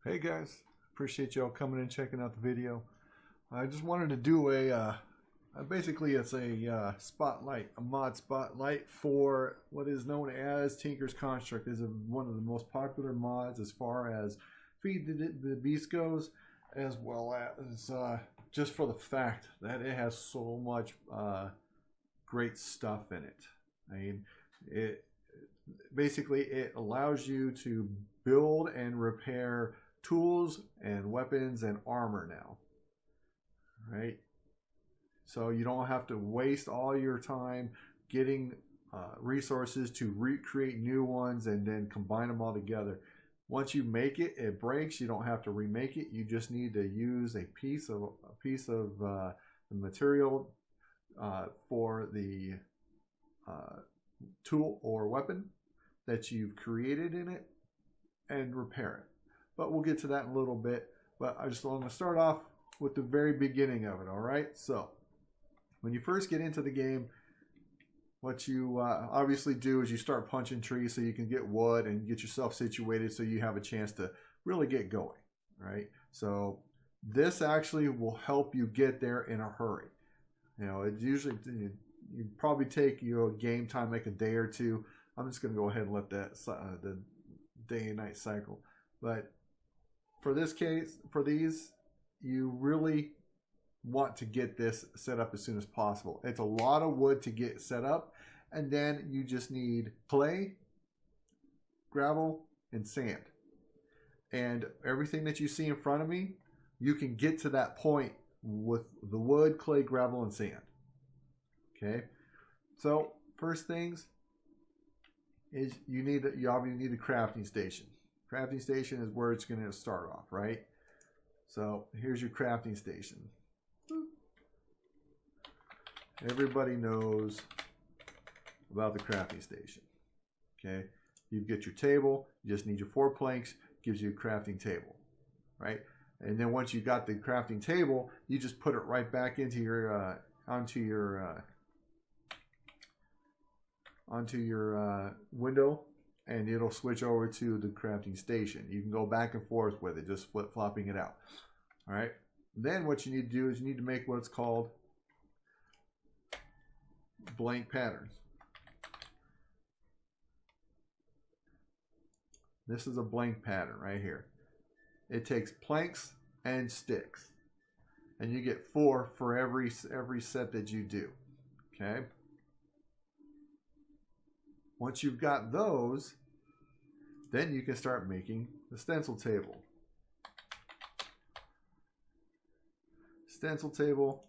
Hey guys, appreciate y'all coming and checking out the video. I just wanted to do basically it's a spotlight, a mod spotlight for what is known as Tinker's Construct. This is one of the most popular mods as far as Feed the Beast goes, as well as just for the fact that it has so much great stuff in it. I mean, it allows you to build and repair tools and weapons and armor now, right? So you don't have to waste all your time getting resources to recreate new ones and then combine them all together. Once you make it, it breaks. You don't have to remake it. You just need to use a piece of the material for the tool or weapon that you've created in it and repair it. But we'll get to that in a little bit. But I just want to start off with the very beginning of it, all right? So when you first get into the game, what you obviously do is you start punching trees so you can get wood and get yourself situated so you have a chance to really get going, right? So this actually will help you get there in a hurry. You know, it usually, you probably take your game time like a day or two. I'm just going to go ahead and let that the day and night cycle. But for this case, for these, you really want to get this set up as soon as possible. It's a lot of wood to get set up, and then you just need clay, gravel, and sand. And everything that you see in front of me, you can get to that point with the wood, clay, gravel, and sand. Okay, so first things is you obviously need a crafting station. Crafting station is where it's going to start off, right? So here's your crafting station. Everybody knows about the crafting station. Okay, you get your table. You just need your 4 planks. Gives you a crafting table, right? And then once you got the crafting table, you just put it right back into your onto your window, and it'll switch over to the crafting station. You can go back and forth with it, just flip-flopping it out. All right. Then what you need to do is you need to make what's called blank patterns. This is a blank pattern right here. It takes planks and sticks, and you get 4 for every set that you do. Okay. Once you've got those, then you can start making the stencil table. Stencil table,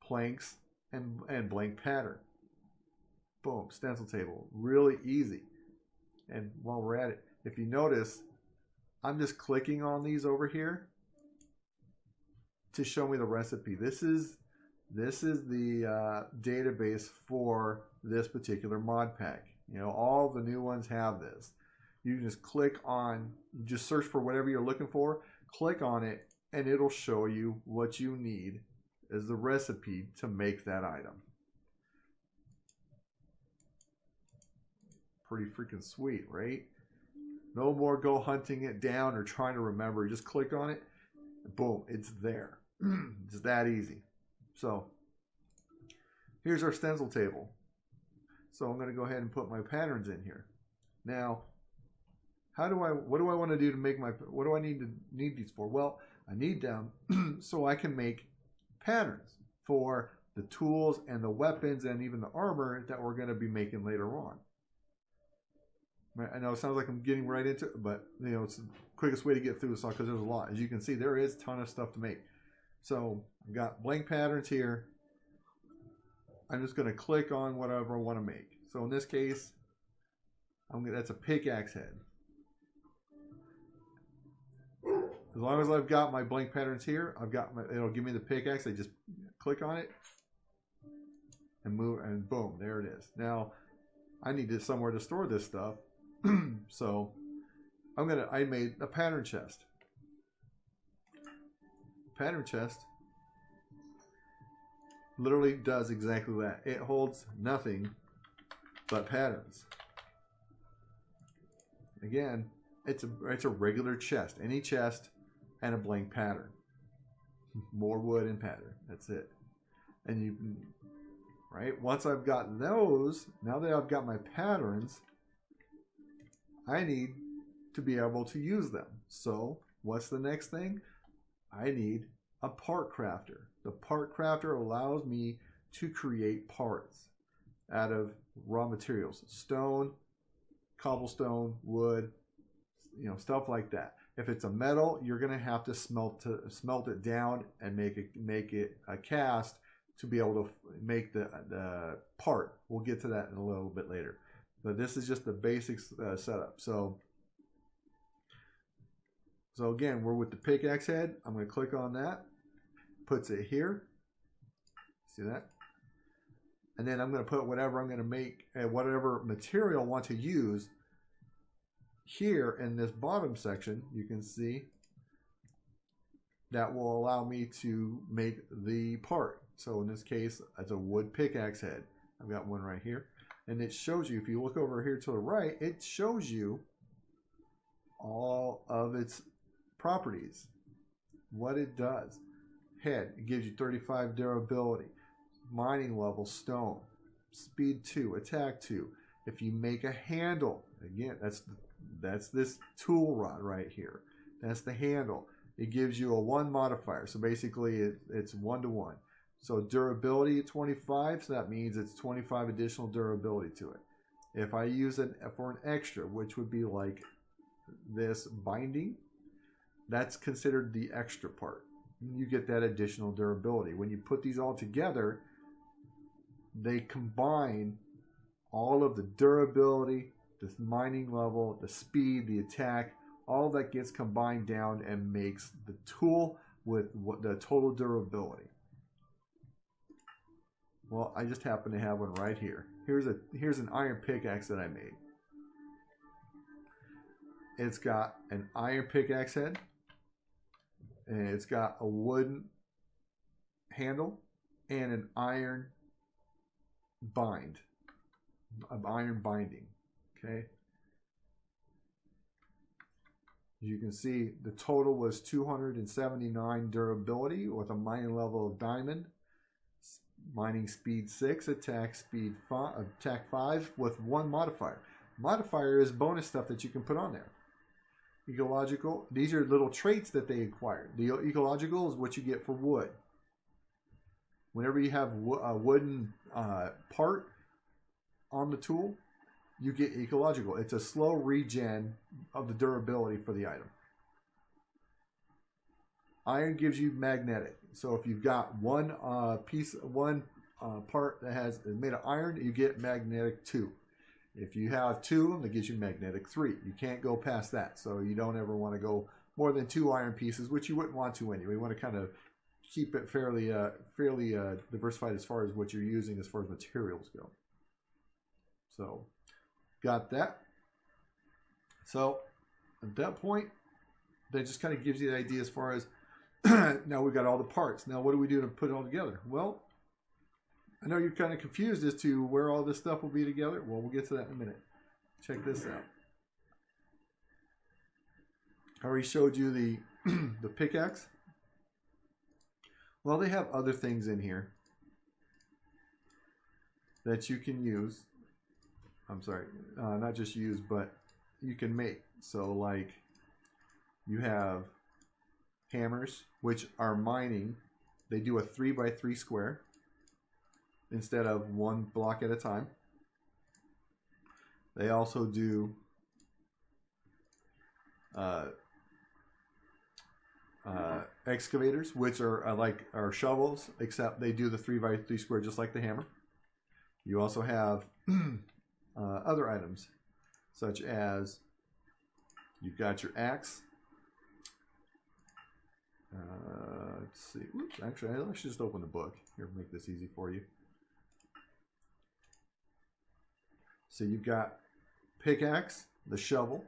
planks, and blank pattern. Boom, stencil table. Really easy. And while we're at it, if you notice, I'm just clicking on these over here to show me the recipe. This is the database for this particular mod pack. You know, all the new ones have this. You can just click on, just search for whatever you're looking for, click on it, and it'll show you what you need as the recipe to make that item. Pretty freaking sweet, right? No more go hunting it down or trying to remember. Just click on it, and boom, it's there. It's that easy. So here's our stencil table. So I'm going to go ahead and put my patterns in here. Now, what do I want to do to make what do I need these for? Well, I need them so I can make patterns for the tools and the weapons and even the armor that we're going to be making later on. I know it sounds like I'm getting right into it, but you know, it's the quickest way to get through this all because there's a lot. As you can see, there is a ton of stuff to make. So I've got blank patterns here. I'm just going to click on whatever I want to make. So in this case, that's a pickaxe head. As long as I've got my blank patterns here, it'll give me the pickaxe. I just click on it and move, and boom, there it is. Now I need somewhere to store this stuff. So I made a pattern chest. Pattern chest literally does exactly that. It holds nothing but patterns. Again, It's a regular chest, any chest, and a blank pattern. More wood and pattern. That's it. And you, right? Once I've got those, now that I've got my patterns, I need to be able to use them. So what's the next thing? I need a part crafter. The part crafter allows me to create parts out of raw materials, stone, cobblestone, wood, stuff like that. If it's a metal, you're going to have to smelt it down and make it a cast to be able to make the part. We'll get to that in a little bit later. But this is just the basic setup. So again, we're with the pickaxe head. I'm going to click on that. Puts it here. See that? And then I'm going to put whatever I'm going to make, whatever material I want to use. Here in this bottom section, you can see that will allow me to make the part. So in this case, it's a wood pickaxe head. I've got one right here. And it shows you, if you look over here to the right, it shows you all of its properties, what it does. Head, it gives you 35 durability, mining level, stone, speed 2, attack 2. If you make a handle, again, that's this tool rod right here. That's the handle. It gives you a 1 modifier. So basically it's 1-to-1. So durability at 25, so that means it's 25 additional durability to it. If I use it for an extra, which would be like this binding, that's considered the extra part. You get that additional durability. When you put these all together, they combine all of the durability, the mining level, the speed, the attack, all that gets combined down and makes the tool with the total durability. Well, I just happen to have one right here. Here's an iron pickaxe that I made. It's got an iron pickaxe head, and it's got a wooden handle and an iron iron binding. Okay. As you can see, the total was 279 durability with a mining level of diamond, mining speed 6, attack 5 with 1 modifier. Modifier is bonus stuff that you can put on there. Ecological, these are little traits that they acquired. The ecological is what you get for wood. Whenever you have a wooden part on the tool, you get ecological. It's a slow regen of the durability for the item. Iron gives you magnetic. So if you've got one part that is made of iron, you get magnetic 2. If you have 2, that gives you magnetic 3. You can't go past that. So you don't ever want to go more than 2 iron pieces, which you wouldn't want to anyway. You want to kind of keep it fairly diversified as far as what you're using as far as materials go. So got that. So at that point, that just kind of gives you the idea as far as now we've got all the parts. Now what do we do to put it all together? Well, I know you're kind of confused as to where all this stuff will be together. Well, we'll get to that in a minute. Check this out. I already showed you the pickaxe. Well, they have other things in here that you can use. I'm sorry, not just use, but you can make. So like you have hammers, which are mining. They do a 3x3 square instead of 1 block at a time. They also do excavators, which are like shovels, except they do the 3x3 square just like the hammer. You also have other items, such as you've got your axe. Let's see. Oops, actually, I should just open the book. Here, make this easy for you. So you've got pickaxe, the shovel,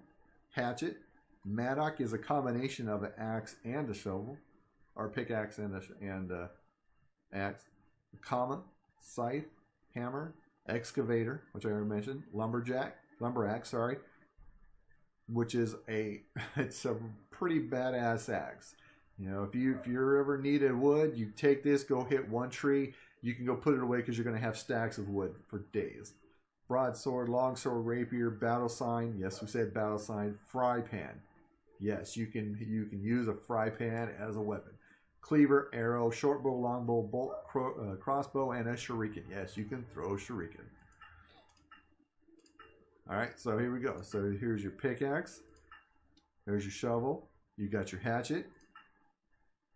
hatchet. Mattock is a combination of an axe and a shovel, or pickaxe and axe. Comma, scythe, hammer, excavator, which I already mentioned, lumber axe, sorry, which is it's a pretty badass axe. You know, if you're ever needed wood, you take this, go hit one tree, you can go put it away because you're going to have stacks of wood for days. Broadsword, longsword, rapier, battle sign. Yes, we said battle sign. Fry pan. Yes, you can use a fry pan as a weapon. Cleaver, arrow, short bow, long bow, bolt, crossbow, and a shuriken. Yes, you can throw a shuriken. All right, so here we go. So here's your pickaxe. There's your shovel. You got your hatchet.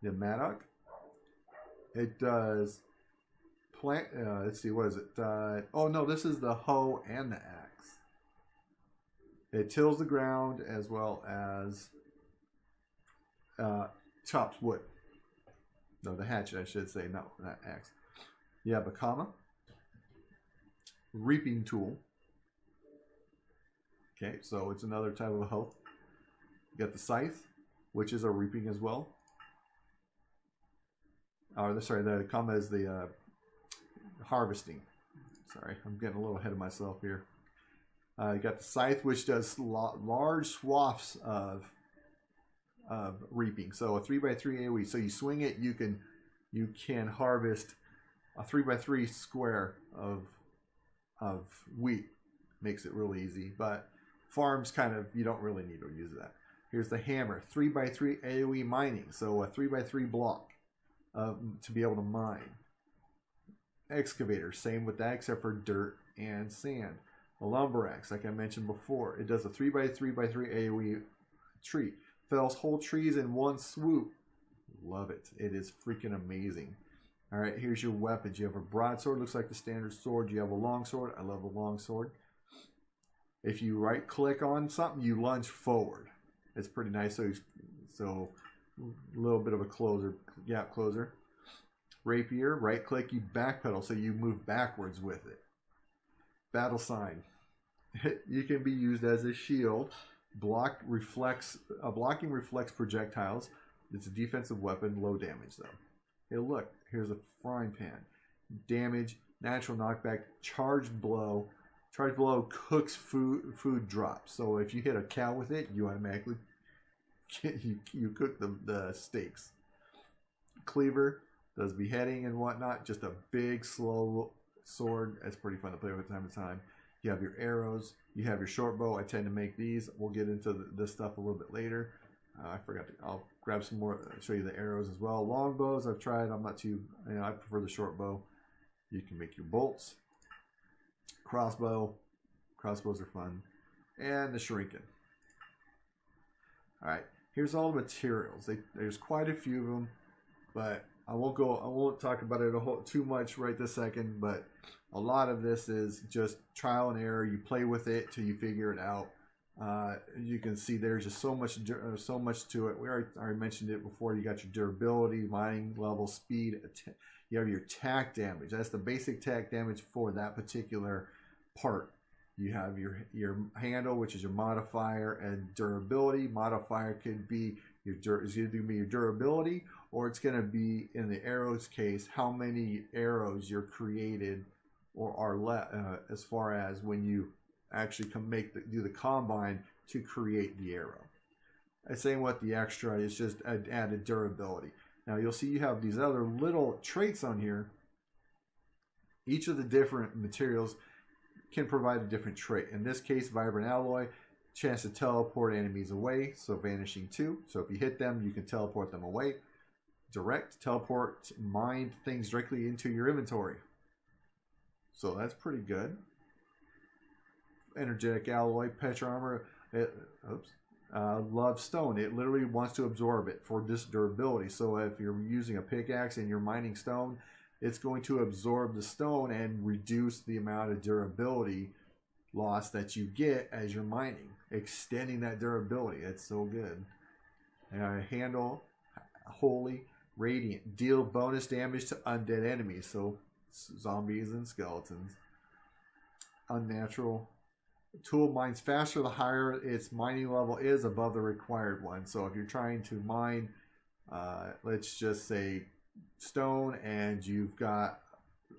The mattock. It does plant. Let's see, what is it? Oh no, this is the hoe and the axe. It tills the ground as well as chops wood. No, the hatchet, I should say. No, not axe. You have a comma. Reaping tool. Okay, so it's another type of a hoe. You got the scythe, which is a reaping as well. Sorry, the comma is the harvesting. Sorry, I'm getting a little ahead of myself here. You got the scythe, which does large swaths of reaping. So a 3x3 AoE. So you swing it, you can harvest a 3x3 square of wheat. Makes it really easy, but farms you don't really need to use that. Here's the hammer, 3x3 AoE mining. So a 3x3 block to be able to mine. Excavator, same with that except for dirt and sand. A lumber axe, like I mentioned before, it does a 3x3x3 AoE tree. Fells whole trees in one swoop. Love it. It is freaking amazing. All right, here's your weapons. You have a broadsword, looks like the standard sword. You have a longsword. I love a longsword. If you right click on something, you lunge forward. It's pretty nice. So a little bit of a gap closer. Rapier, right click, you backpedal, so you move backwards with it. Battle sign. You can be used as a shield. Blocking reflects projectiles. It's a defensive weapon, low damage though. Hey, look, here's a frying pan. Damage, natural knockback, charged blow. Charged blow cooks food drops. So if you hit a cow with it, you automatically you cook the steaks. Cleaver does beheading and whatnot. Just a big slow sword. It's pretty fun to play with time to time. You have your arrows. You have your short bow. I tend to make these. We'll get into this stuff a little bit later. I forgot to. I'll grab some more. Show you the arrows as well. Long bows I've tried. I'm not too. I prefer the short bow. You can make your bolts. Crossbow. Crossbows are fun. And the shuriken. All right. Here's all the materials. There's quite a few of them, but I won't talk about it too much right this second. But a lot of this is just trial and error. You play with it till you figure it out. You can see there's just so much to it. We already mentioned it before. You got your durability, mining level, speed. You have your attack damage. That's the basic attack damage for that particular part. You have your handle, which is your modifier, and durability. Modifier could be it's either going to be your durability, or it's going to be, in the arrows case, how many arrows you're created or are left, as far as when you actually do the combine to create the arrow. Same with the extra, it's just added durability. Now you'll see you have these other little traits on here. Each of the different materials can provide a different trait. In this case, vibrant alloy, chance to teleport enemies away, so vanishing 2. So if you hit them, you can teleport them away. Direct, teleport, mine things directly into your inventory. So that's pretty good. Energetic alloy, petra armor, love stone. It literally wants to absorb it for this durability. So if you're using a pickaxe and you're mining stone, it's going to absorb the stone and reduce the amount of durability loss that you get as you're mining, extending that durability. It's so good. Handle, holy, radiant, deal bonus damage to undead enemies, so zombies and skeletons. Unnatural. Tool mines faster the higher its mining level is above the required one. So if you're trying to mine, let's just say stone, and you've got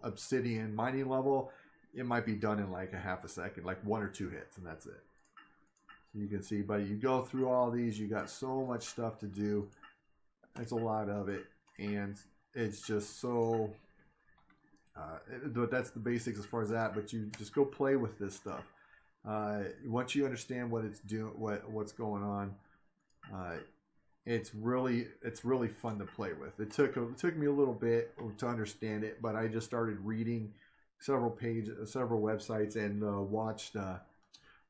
obsidian mining level, it might be done in like a half a second, like 1 or 2 hits, and that's it. So you can see, but you go through all these, you got so much stuff to do. It's a lot of it, and it's just so but that's the basics as far as that. But you just go play with this stuff. Once you understand what it's doing, what's going on, it's really fun to play with. It took me a little bit to understand it, but I just started reading several websites and watched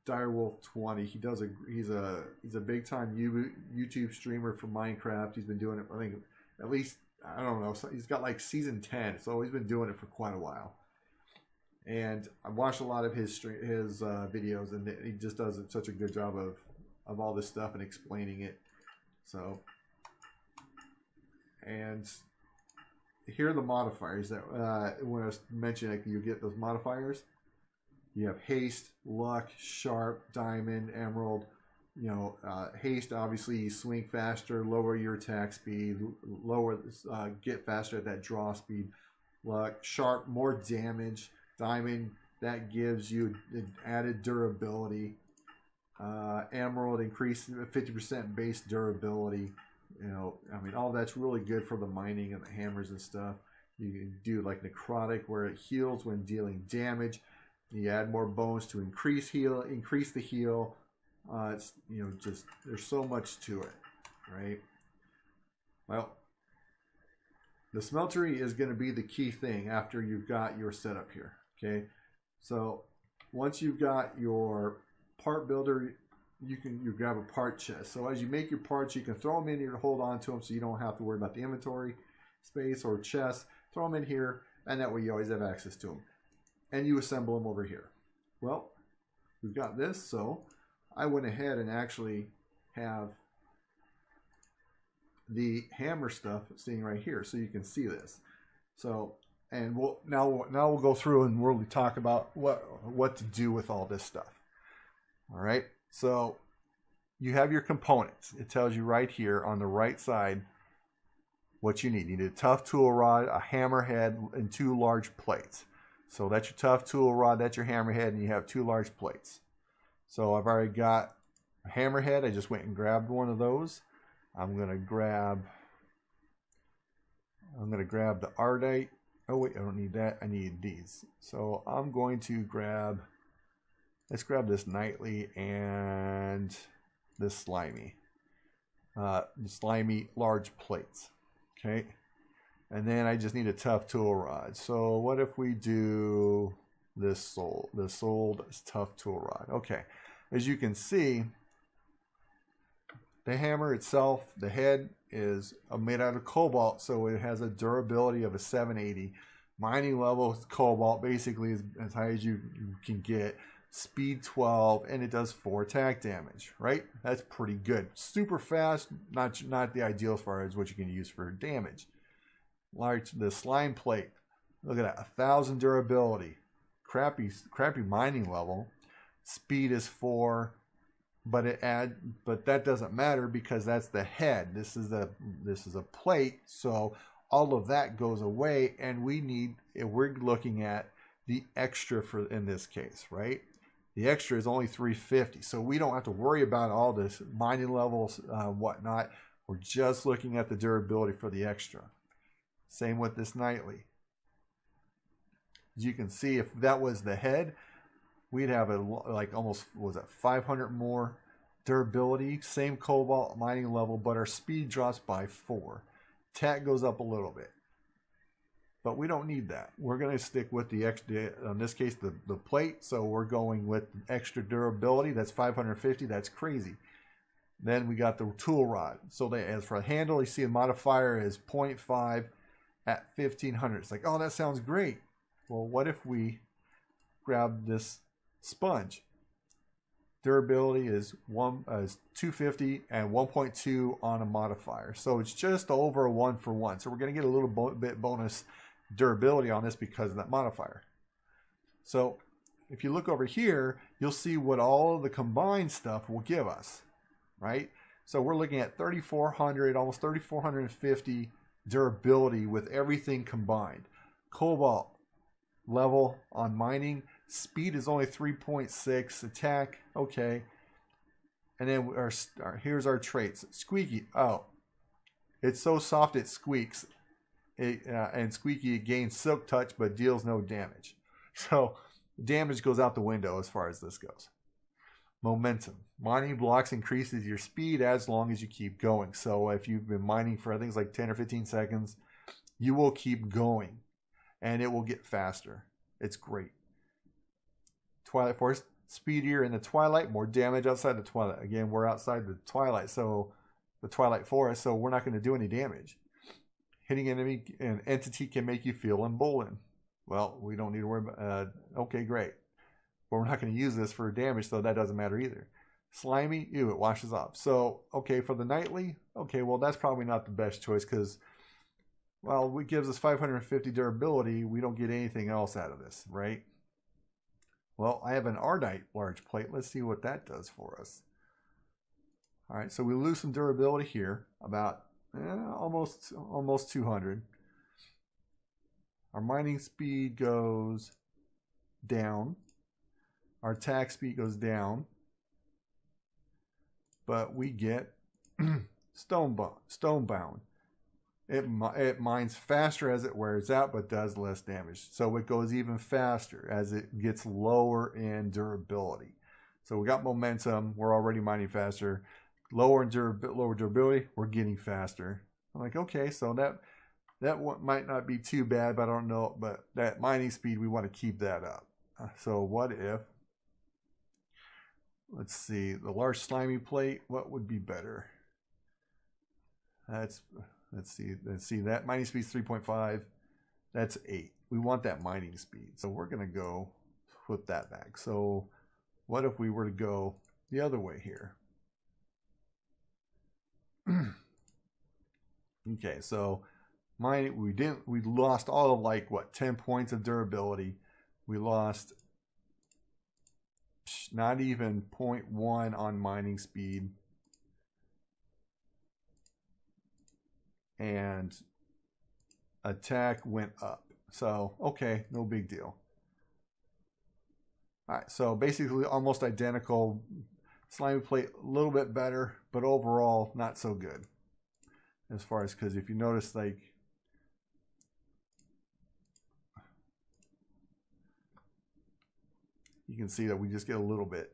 Direwolf20. He's a big time YouTube streamer for Minecraft. He's been doing it, I think, at least, I don't know, he's got like season 10, so he's been doing it for quite a while. And I watched a lot of his videos, and he just does such a good job of all this stuff and explaining it. So, and here are the modifiers that when I was mentioning, you get those modifiers. You have haste, luck, sharp, diamond, emerald. You know, haste, obviously you swing faster, lower your attack speed, get faster at that draw speed. Luck, sharp, more damage. Diamond, that gives you added durability. Emerald, increase 50% base durability. You know, I mean, all that's really good for the mining and the hammers and stuff. You can do like necrotic, where it heals when dealing damage. You add more bones to increase the heal. It's, you know, just, there's so much to it, right? Well, the smeltery is going to be the key thing after you've got your setup here. Okay, so once you've got your part builder, you grab a part chest. So as you make your parts, you can throw them in here to hold on to them, so you don't have to worry about the inventory space or chest. Throw them in here, and that way you always have access to them. And you assemble them over here. Well, we've got this, so I went ahead and actually have the hammer stuff sitting right here, so you can see this. So, and now we'll go through and we'll talk about what to do with all this stuff. All right, so you have your components. It tells you right here on the right side what you need. You need a tough tool rod, a hammerhead, and 2 large plates. So that's your tough tool rod, that's your hammerhead, and you have 2 large plates. So I've already got a hammerhead. I just went and grabbed one of those. I'm gonna grab the ardite. Oh wait, I don't need that. I need these. So I'm going to grab, let's grab this nightly and this slimy. Slimy large plates. Okay. And then I just need a tough tool rod. So what if we do this sold tough tool rod? Okay. As you can see, the hammer itself, the head is made out of cobalt, so it has a durability of a 780. Mining level cobalt basically is as high as you can get. Speed 12, and it does 4 attack damage, right? That's pretty good. Super fast, not the ideal as far as what you can use for damage. Like the slime plate, look at that, 1,000 durability. Crappy mining level. Speed is 4. But that doesn't matter because that's the head. This is a plate, so all of that goes away, and we're looking at the extra for in this case, right? The extra is only 350, so we don't have to worry about all this mining levels, whatnot. We're just looking at the durability for the extra. Same with this nightly. As you can see, if that was the head, we'd have like almost, was it 500 more durability, same cobalt mining level, but our speed drops by 4. Attack goes up a little bit, but we don't need that. We're going to stick with the extra, in this case the plate, so we're going with extra durability. That's 550. That's crazy. Then we got the tool rod. So as for the handle, you see the modifier is 0.5 at 1500. It's like, oh, that sounds great. Well, what if we grab this sponge? Durability is 250 and 1.2 on a modifier. So it's just over a 1-for-1. So we're going to get a little bit bonus durability on this because of that modifier. So if you look over here, you'll see what all of the combined stuff will give us, right? So we're looking at 3,400, almost 3,450 durability with everything combined. Cobalt level on mining. Speed is only 3.6. Attack, okay. And then here's our traits. Squeaky. Oh, it's so soft it squeaks. And Squeaky, it gains silk touch but deals no damage. So damage goes out the window as far as this goes. Momentum. Mining blocks increases your speed as long as you keep going. So if you've been mining for things like 10 or 15 seconds, you will keep going and it will get faster. It's great. Twilight Forest. Speedier in the twilight, more damage outside the twilight. Again, we're outside the twilight, so the Twilight Forest, so we're not going to do any damage. Hitting an entity can make you feel emboldened. Well, we don't need to worry about okay, great. But we're not going to use this for damage, so that doesn't matter either. Slimy, ew, it washes off. So, okay, for the nightly, okay, well, that's probably not the best choice because, well, it gives us 550 durability. We don't get anything else out of this, right? Well, I have an Ardite large plate. Let's see what that does for us. All right, so we lose some durability here, about almost 200. Our mining speed goes down. Our attack speed goes down. But we get stonebound. It mines faster as it wears out, but does less damage. So it goes even faster as it gets lower in durability. So we got momentum. We're already mining faster. Lower durability. We're getting faster. I'm like, okay, so that one might not be too bad, but I don't know. But that mining speed, we want to keep that up. So what if? Let's see. The large slimy plate. What would be better? Let's see, that mining speed is 3.5. That's 8. We want that mining speed. So we're going to go flip that back. So what if we were to go the other way here? Okay, so we lost all of like what, 10 points of durability. We lost not even 0.1 on mining speed. And attack went up. So, okay, no big deal. All right, so basically almost identical. Slimy plate a little bit better, but overall not so good. As far as, because if you notice, like, you can see that we just get a little bit.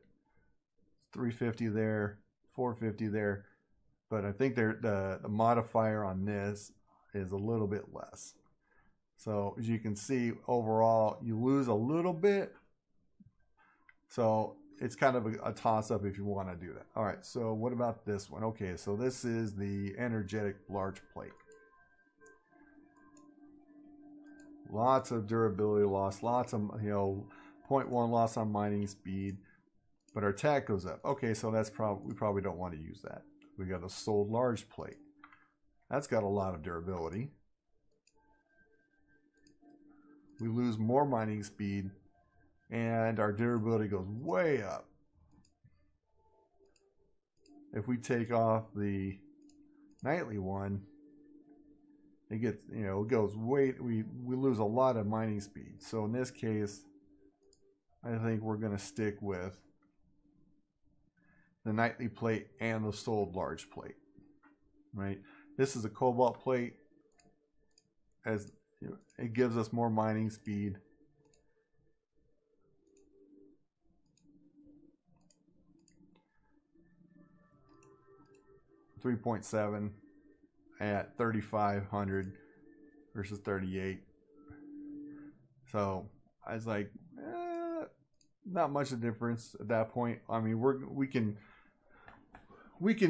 350 there, 450 there. But I think the modifier on this is a little bit less. So as you can see, overall, you lose a little bit. So it's kind of a toss-up if you want to do that. All right, so what about this one? Okay, so this is the energetic large plate. Lots of durability loss, lots of, 0.1 loss on mining speed, but our attack goes up. Okay, so that's we probably don't want to use that. We got a sold large plate. That's got a lot of durability. We lose more mining speed and our durability goes way up. If we take off the nightly one, it gets, it goes way, we lose a lot of mining speed. So in this case, I think we're going to stick with the nightly plate and the sold large plate, right? This is a cobalt plate, as it gives us more mining speed. $3.7 at 3,500 versus 38. So I was like, not much of a difference at that point. I mean, we can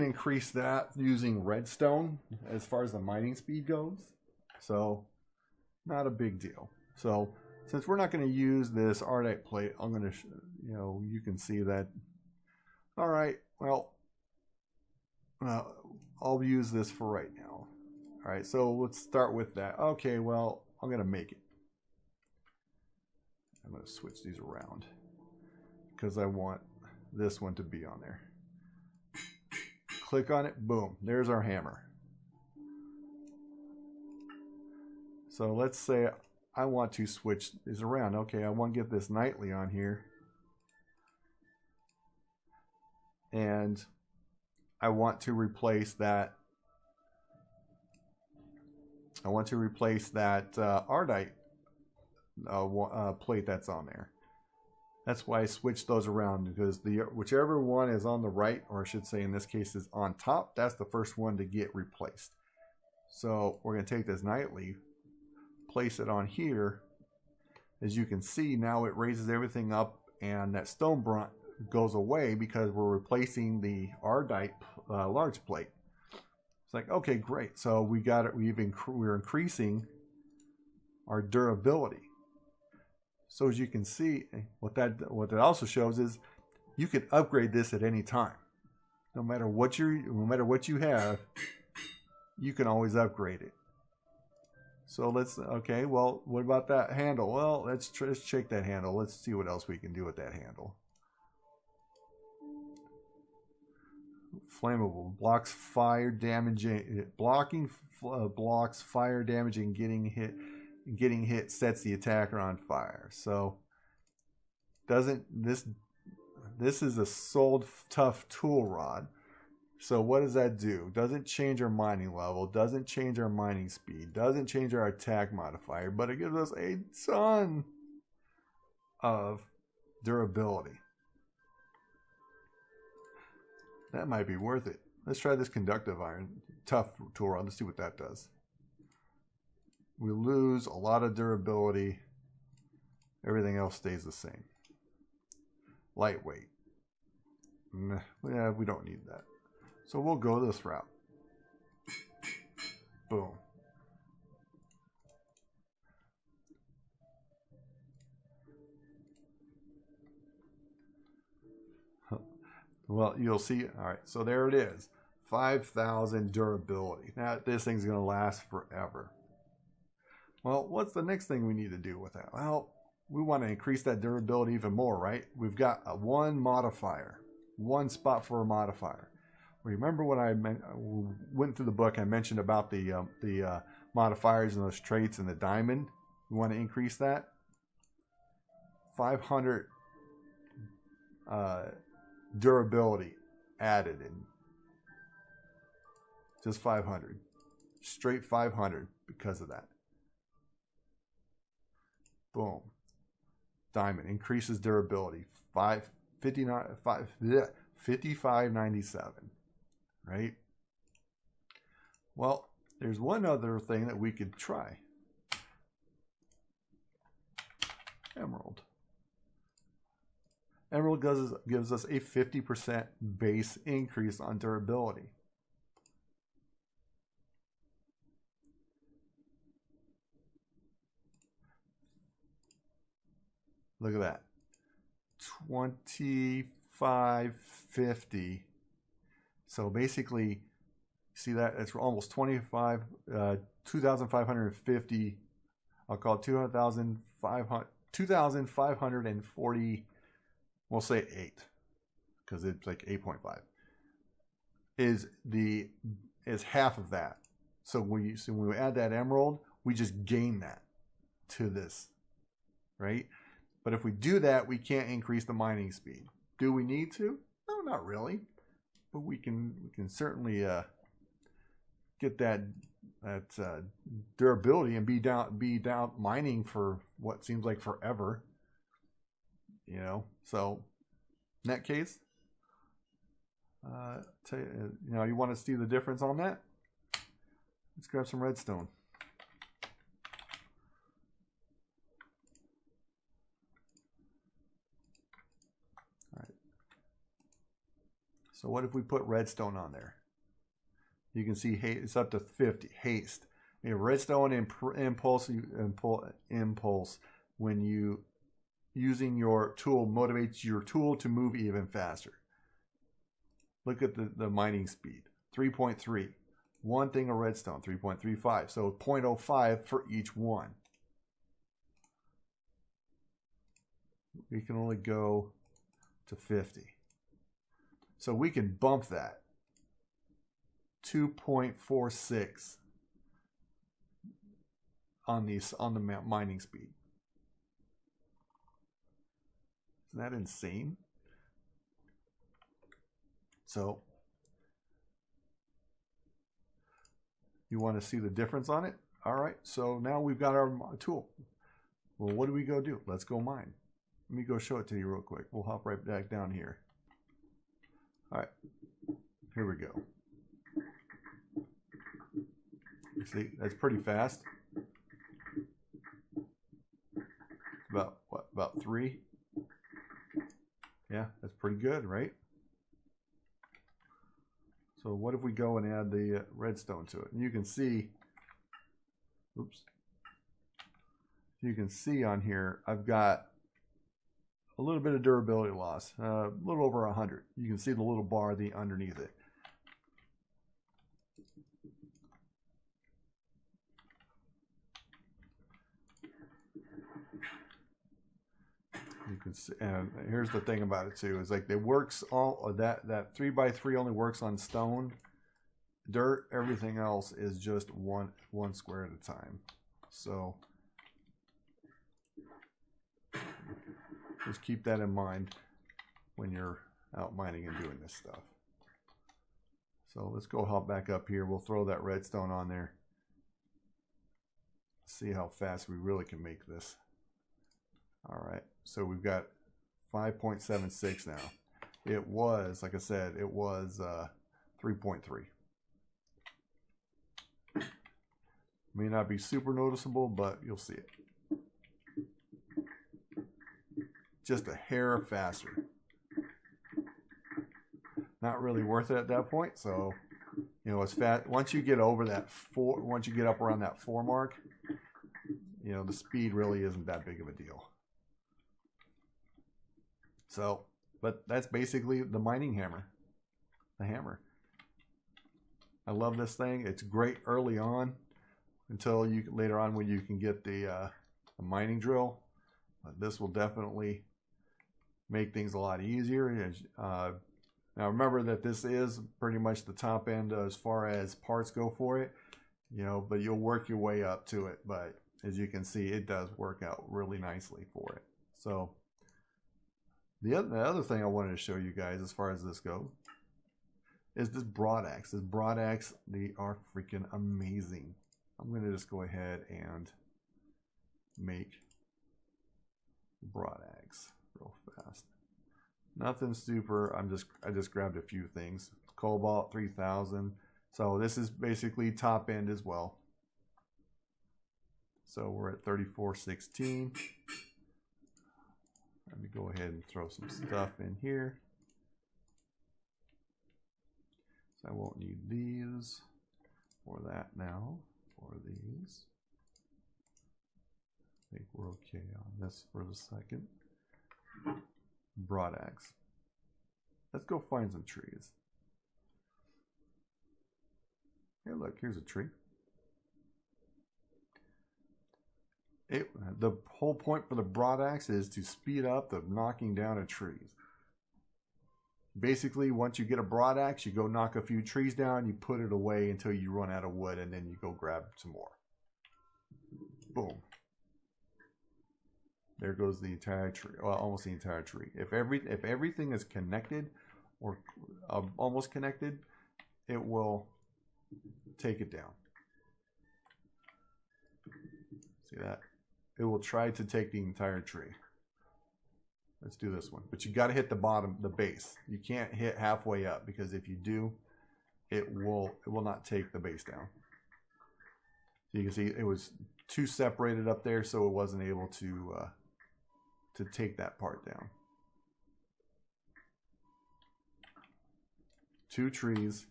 increase that using redstone as far as the mining speed goes. So not a big deal. So since we're not going to use this Ardite plate, I'm going to, you can see that. All right, well, I'll use this for right now. All right, so let's start with that. Okay, well, I'm going to make it. I'm going to switch these around because I want this one to be on there. Click on it, boom, there's our hammer. So let's say I want to switch these around. Okay, I want to get this nightly on here. And I want to replace that. I want to replace that Ardite plate that's on there. That's why I switched those around, because whichever one is on the right, or I should say in this case is on top, that's the first one to get replaced. So we're going to take this nightleaf, place it on here. As you can see, now it raises everything up, and that stone brunt goes away because we're replacing the Ardite large plate. It's like, okay, great. So we got it. We're increasing our durability. So as you can see, what that also shows is you can upgrade this at any time. No matter what you have, you can always upgrade it. So okay, well, what about that handle? Well, let's check that handle. Let's see what else we can do with that handle. Flammable, blocks fire damage, blocks fire damage and getting hit sets the attacker on fire. So this is a sold tough tool rod. So what does that do? Doesn't change our mining level, doesn't change our mining speed, doesn't change our attack modifier, but it gives us a ton of durability. That might be worth it. Let's try this conductive iron tough tool rod. Let's see what that does. We lose a lot of durability. Everything else stays the same. Lightweight. Yeah, we don't need that. So we'll go this route. Boom. Well, you'll see. All right, so there it is. 5,000 durability. Now, this thing's going to last forever. Well, what's the next thing we need to do with that? Well, we want to increase that durability even more, right? We've got one modifier, one spot for a modifier. Remember when I went through the book, I mentioned about the modifiers and those traits in the diamond? We want to increase that. 500 durability added in. Just 500. Straight 500 because of that. Boom. Diamond increases durability. 55.97. Right? Well, there's one other thing that we could try. Emerald. Emerald gives us a 50% base increase on durability. Look at that. 2550. So basically, see that? It's almost 2,550. I'll call it 2,540. We'll say 8, because it's like 8.5. Is half of that. So when we add that emerald, we just gain that to this, right? But if we do that, we can't increase the mining speed. Do we need to? No, not really. But we can certainly get that durability and be down mining for what seems like forever. You know, so in that case, you want to see the difference on that? Let's grab some redstone. All right. So what if we put redstone on there? You can see it's up to 50. Haste. A redstone impulse when you using your tool motivates your tool to move even faster. Look at the mining speed. 3.3. One thing of redstone, 3.35. So 0.05 for each one. We can only go to 50. So we can bump that. 2.46 on the mining speed. Isn't that insane? So You want to see the difference on it? All right, so now we've got our tool. Well, what do we go do? Let's go mine. Let me go show it to you real quick. We'll hop right back down here. All right, here we go. You see, that's pretty fast. About what? About 3? Yeah, that's pretty good, right? So what if we go and add the redstone to it? And you can see, oops. You can see on here, I've got a little bit of durability loss, a little over 100. You can see the little bar underneath it. You can see, and here's the thing about it too, is like it works all that 3x3 only works on stone, dirt. Everything else is just one square at a time. So just keep that in mind when you're out mining and doing this stuff. So let's go hop back up here. We'll throw that redstone on there. See how fast we really can make this. All right, so we've got 5.76 now. It was, like I said, it was 3.3. May not be super noticeable, but you'll see it. Just a hair faster. Not really worth it at that point. So, you know, it's fat. Once you get over that 4, once you get up around that 4 mark, you know, the speed really isn't that big of a deal. So, but that's basically the mining hammer, the hammer. I love this thing. It's great early on until you later on when you can get the mining drill. But this will definitely make things a lot easier. Now remember that this is pretty much the top end as far as parts go for it, you know, but you'll work your way up to it. But as you can see, it does work out really nicely for it. So the other thing I wanted to show you guys as far as this goes is this broad axe. This broad axe, they are freaking amazing. I'm going to just go ahead and make broad axe real fast. Nothing super. I just grabbed a few things. Cobalt 3000. So this is basically top end as well. So we're at 3416. Let me go ahead and throw some stuff in here. So I won't need these or that now, or these. I think we're okay on this for the second. Broad axe. Let's go find some trees. Hey, look, here's a tree. The whole point for the broad axe is to speed up the knocking down of trees. Basically, once you get a broad axe, you go knock a few trees down, you put it away until you run out of wood, and then you go grab some more. Boom. There goes the entire tree. Well, almost the entire tree. If everything is connected or almost connected, it will take it down. See that? It will try to take the entire tree. Let's do this one. But you got to hit the bottom, the base. You can't hit halfway up, because if you do, it will not take the base down. So you can see it was too separated up there, so it wasn't able to take that part down. 2 trees.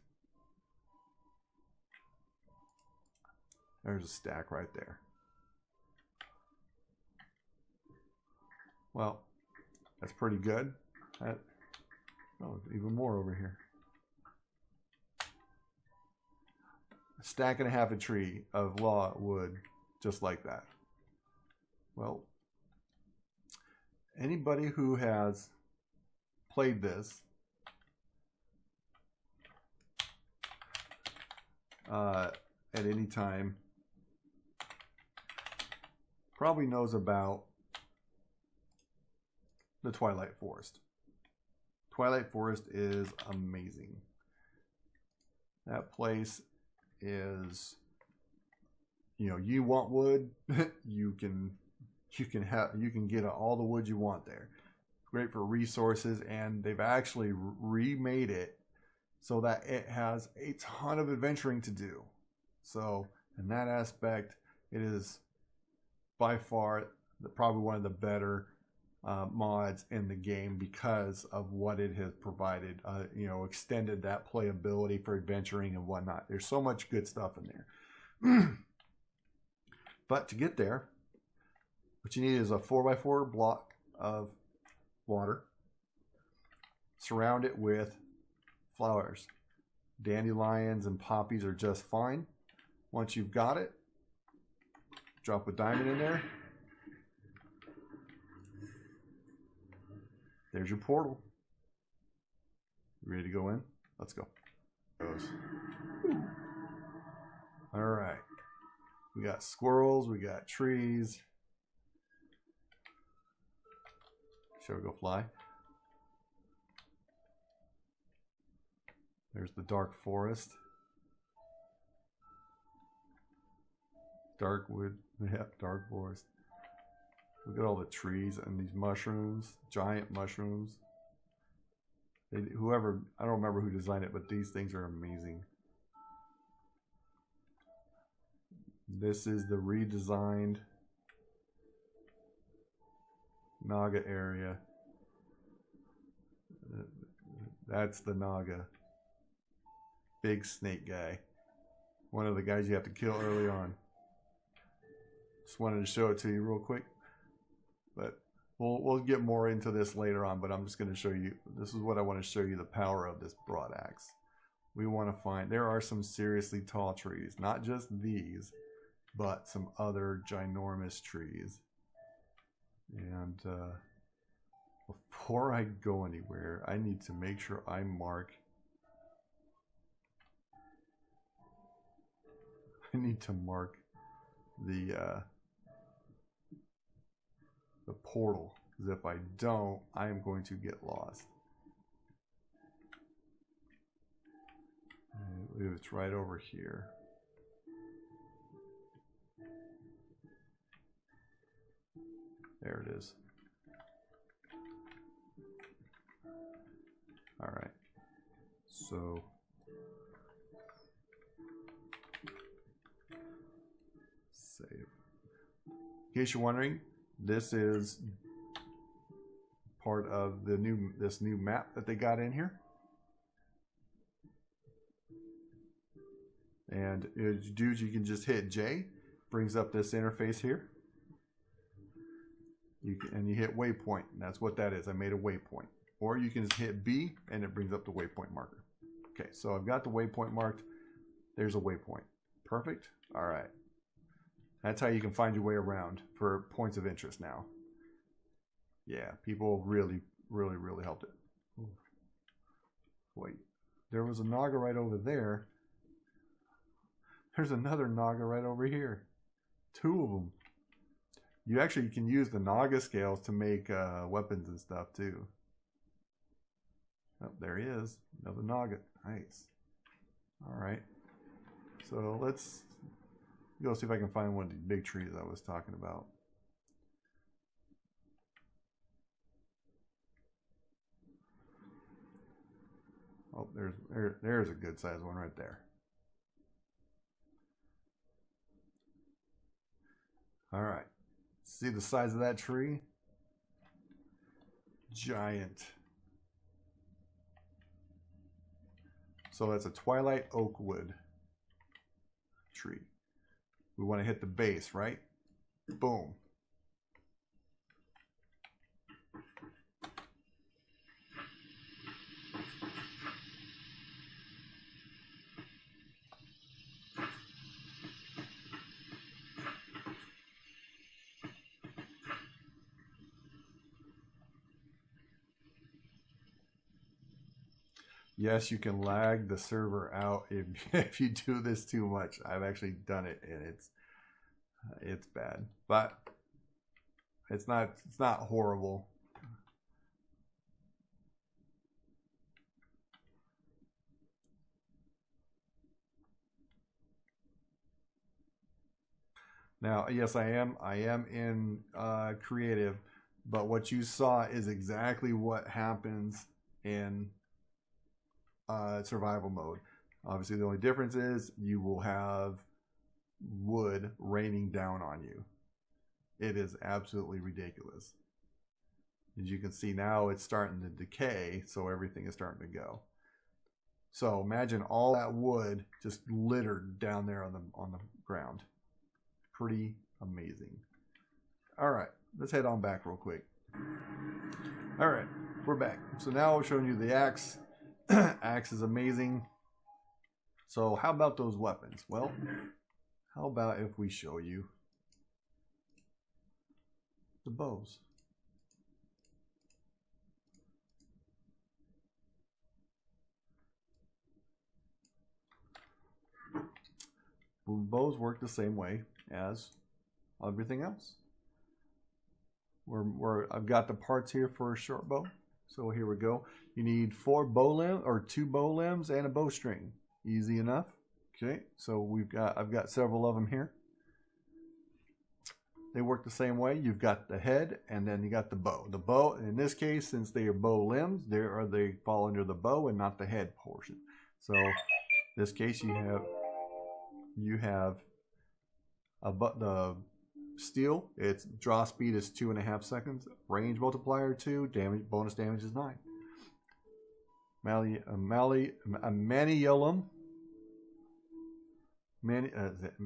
There's a stack right there. Well, that's pretty good. Oh, even more over here. A stack and a half a tree of raw wood, just like that. Well, anybody who has played this at any time probably knows about the Twilight Forest. Twilight Forest is amazing. That place is you know, you want wood, you can get all the wood you want there. Great for resources, and they've actually remade it so that it has a ton of adventuring to do. So in that aspect, it is by far probably one of the better mods in the game because of what it has provided. You know, extended that playability for adventuring and whatnot. There's so much good stuff in there. But to get there, what you need is a 4x4 block of water. Surround it with flowers. Dandelions and poppies are just fine. Once you've got it, drop a diamond in there. There's your portal. Ready to go in? Let's go. All right. We got squirrels. We got trees. Shall we go fly? There's the dark forest. Dark wood. Yeah, dark forest. Look at all the trees and these mushrooms. Giant mushrooms. Whoever, I don't remember who designed it, but these things are amazing. This is the redesigned Naga area. That's the Naga. Big snake guy. One of the guys you have to kill early on. Just wanted to show it to you real quick. But we'll get more into this later on, but I'm just going to show you. This is what I want to show you, the power of this broadaxe. We want to find, there are some seriously tall trees. Not just these, but some other ginormous trees. And before I go anywhere, I need to make sure I mark. I need to mark the portal, because if I don't, I am going to get lost. And it's right over here. There it is. All right. So save. In case you're wondering, this is part of the this new map that they got in here. And as you do, you can just hit J, brings up this interface here. And you hit waypoint, and that's what that is. I made a waypoint. Or you can just hit B, and it brings up the waypoint marker. Okay, so I've got the waypoint marked. There's a waypoint. Perfect. All right. That's how you can find your way around for points of interest now. Yeah, people really helped it. Ooh. Wait, there was a Naga right over there. There's another Naga right over here. Two of them. You actually can use the Naga scales to make weapons and stuff too. Oh, there he is. Another Naga. Nice. All right. So let's go see if I can find one of these big trees I was talking about. Oh, there's a good sized one right there. All right. See the size of that tree? Giant. So that's a Twilight oak wood tree. We want to hit the base, right? Boom. Yes, you can lag the server out if you do this too much. I've actually done it, and it's bad, but it's not horrible. Now, yes, I am in creative, but what you saw is exactly what happens in survival mode. Obviously, the only difference is you will have wood raining down on you. It is absolutely ridiculous. As you can see now, it's starting to decay, so everything is starting to go. So imagine all that wood just littered down there on the ground. Pretty amazing. All right, let's head on back real quick. All right, we're back. So now I'm showing you the axe. Axe is amazing. So how about those weapons? Well, how about if we show you the bows? Bows work the same way as everything else. I've got the parts here for a short bow. So here we go. You need 4 bow limbs or 2 bow limbs and a bowstring. Easy enough. Okay, so I've got several of them here. They work the same way. You've got the head and then you got the bow. The bow, in this case, since they are bow limbs, they fall under the bow and not the head portion. So in this case, you have the steel. Its draw speed is 2.5 seconds. Range multiplier 2. Bonus damage is 9. Maniolum.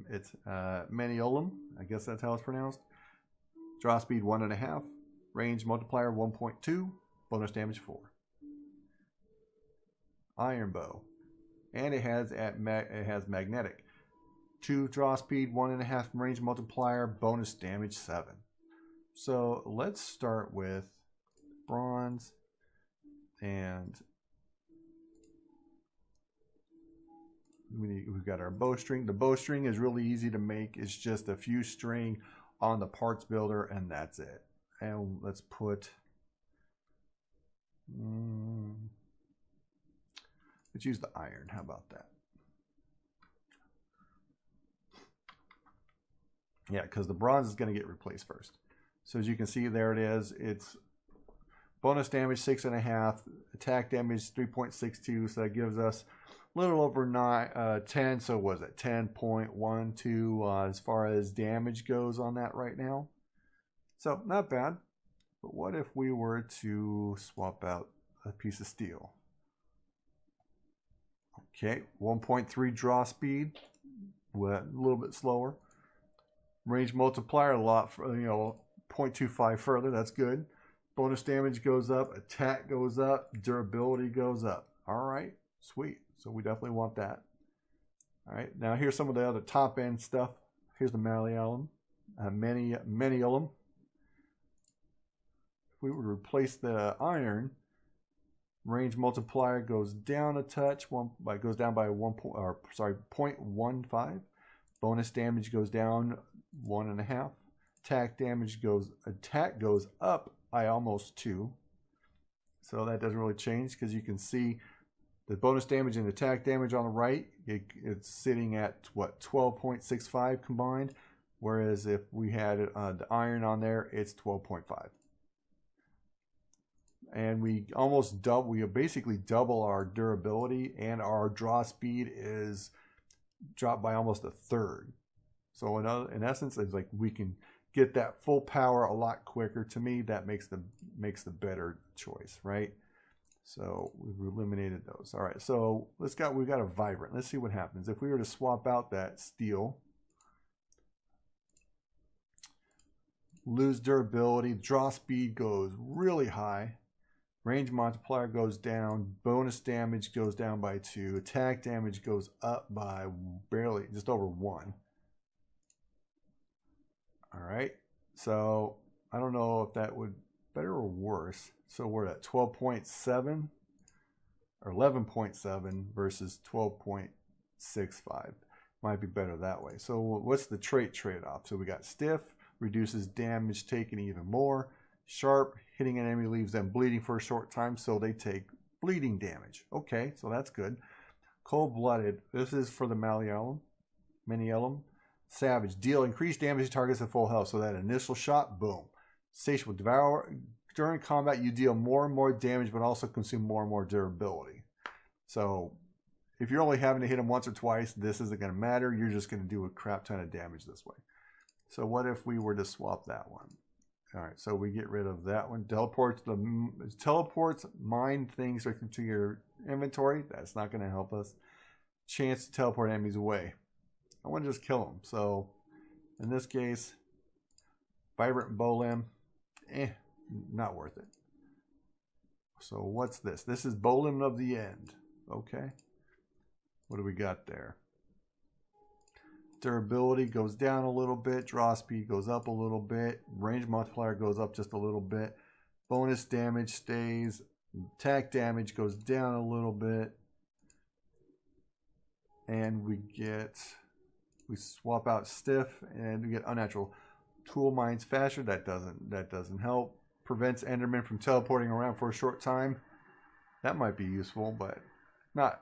It's Maniolum. I guess that's how it's pronounced. Draw speed 1.5. Range multiplier 1.2. Bonus damage 4. Iron bow, and it has magnetic. 2 draw speed, 1.5 range multiplier, bonus damage 7. So let's start with bronze, and we've got our bowstring. The bowstring is really easy to make. It's just a few string on the parts builder, and that's it. And let's put let's use the iron. How about that? Yeah, because the bronze is going to get replaced first. So as you can see, there it is. It's bonus damage 6.5, attack damage 3.62. So that gives us a little over 10. So was it 10.12 as far as damage goes on that right now? So not bad. But what if we were to swap out a piece of steel? Okay, 1.3 draw speed, a little bit slower. Range multiplier a lot, 0.25 further. That's good. Bonus damage goes up, attack goes up, durability goes up. All right, sweet. So we definitely want that. All right, now here's some of the other top end stuff. Here's the Maniolum. Maniolum. If we were to replace the iron, range multiplier goes down a touch. Goes down by 0.15. Bonus damage goes down 1.5. Attack goes up by almost 2. So that doesn't really change because you can see the bonus damage and attack damage on the right. It's sitting at what, 12.65 combined, whereas if we had the iron on there, it's 12.5. And we basically double our durability, and our draw speed is dropped by almost 1/3. So in essence, it's like we can get that full power a lot quicker. To me, that makes the better choice, right? So we've eliminated those. All right, so we've got a vibrant. Let's see what happens if we were to swap out that steel. Lose durability, draw speed goes really high. Range multiplier goes down. Bonus damage goes down by 2. Attack damage goes up by just over 1. All right. So I don't know if that would better or worse. So we're at 12.7 or 11.7 versus 12.65. Might be better that way. So what's the trait trade-off? So we got stiff, reduces damage taken even more. Sharp, hitting an enemy leaves them bleeding for a short time, so they take bleeding damage. Okay, so that's good. Cold-blooded, this is for the Maniolum. Savage. Deal increased damage to targets at full health. So that initial shot, boom. Satiable. Devour. During combat, you deal more and more damage, but also consume more and more durability. So if you're only having to hit him once or twice, this isn't going to matter. You're just going to do a crap ton of damage this way. So what if we were to swap that one? All right, so we get rid of that one. Teleports mine things into your inventory. That's not going to help us. Chance to teleport enemies away. I want to just kill them. So in this case, vibrant bow limb, not worth it. So what's this? This is bow limb of the end. Okay. What do we got there? Durability goes down a little bit. Draw speed goes up a little bit. Range multiplier goes up just a little bit. Bonus damage stays. Attack damage goes down a little bit. And we swap out stiff and we get unnatural. Tool mines faster. That doesn't help. Prevents Enderman from teleporting around for a short time. That might be useful, but not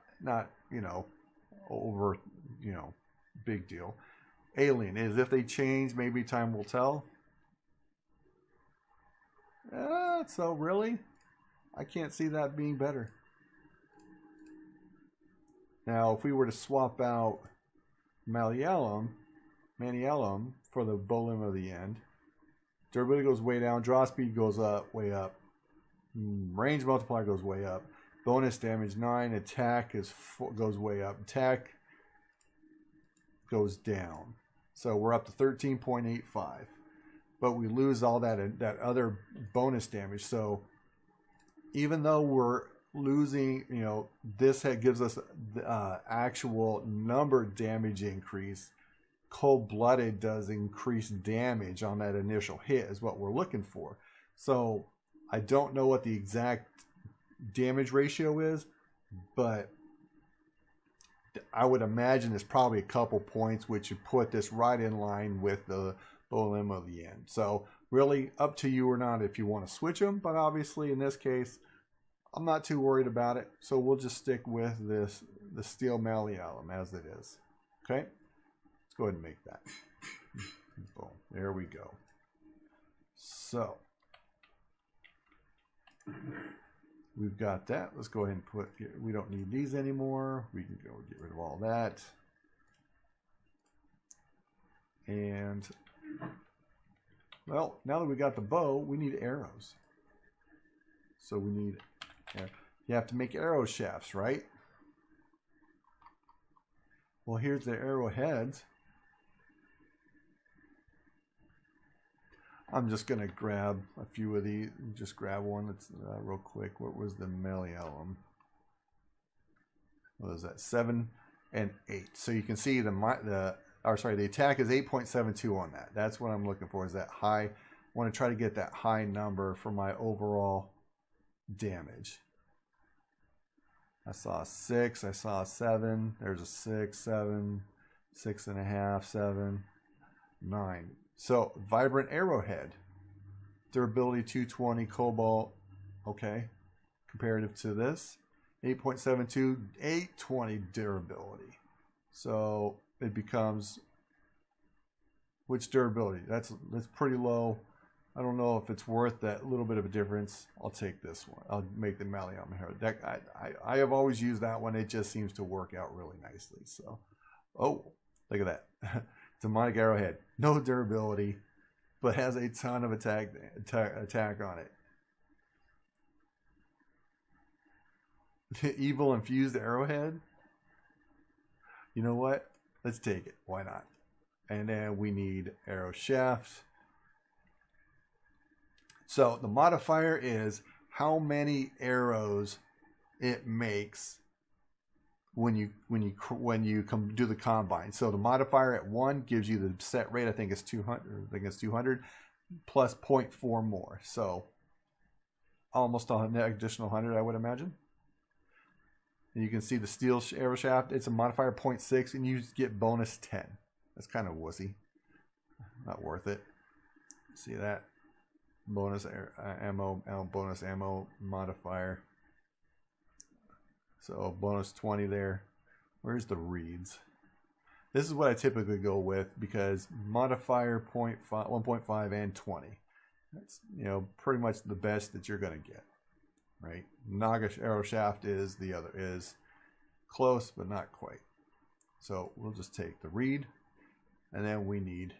over, big deal. Alien is if they change, maybe time will tell. So really, I can't see that being better. Now, if we were to swap out Maniellum for the bow limb of the end, durability goes way down, draw speed goes up, way up, range multiplier goes way up, bonus damage 9, attack goes way up, attack goes down. So we're up to 13.85, but we lose all that other bonus damage. So even though we're losing, this gives us the actual number damage increase. Cold-blooded does increase damage on that initial hit is what we're looking for. So I don't know what the exact damage ratio is, but I would imagine it's probably a couple points, which would put this right in line with the bow limb of the end. So really up to you or not if you want to switch them, but obviously in this case, I'm not too worried about it. So we'll just stick with the steel Maniellum as it is. Okay, let's go ahead and make that. Boom, there we go. So we've got that. Let's go ahead and we don't need these anymore. We can go get rid of all that. And, well, now that we got the bow, we need arrows. So we need, you have to make arrow shafts, right? Well, here's the arrowheads. I'm just going to grab a few of these. Just grab one that's real quick. What was the Maniellum? What was that? 7 and 8. So you can see the attack is 8.72 on that. That's what I'm looking for, is that high. I want to try to get that high number for my overall damage. I saw a 6. I saw a 7. There's a 6, 7, 6.5, 7, 9. So, Vibrant Arrowhead. Durability 220, Cobalt. Okay. Comparative to this. 8.72, 820 durability. So, it becomes... Which durability? That's pretty low. I don't know if it's worth that little bit of a difference. I'll take this one. I'll make the Maniellum here. I have always used that one. It just seems to work out really nicely. So, oh, look at that. Demonic Arrowhead, no durability, but has a ton of attack on it. Evil Infused Arrowhead. You know what? Let's take it. Why not? And then we need arrow shafts. So the modifier is how many arrows it makes when you do the combine. So the modifier at 1 gives you the set rate. I think it's 200. I think it's 200 plus 0.4 more. So almost an additional 100, I would imagine. And you can see the steel arrow shaft. It's a modifier 0.6, and you get bonus 10. That's kind of wussy. Not worth it. See that? Bonus ammo modifier. So bonus 20 there. Where's the reeds? This is what I typically go with because modifier 0.5, 1.5 and 20. That's, you know, pretty much the best that you're going to get, right? Naga arrow shaft is close, but not quite. So we'll just take the reed, and then we need,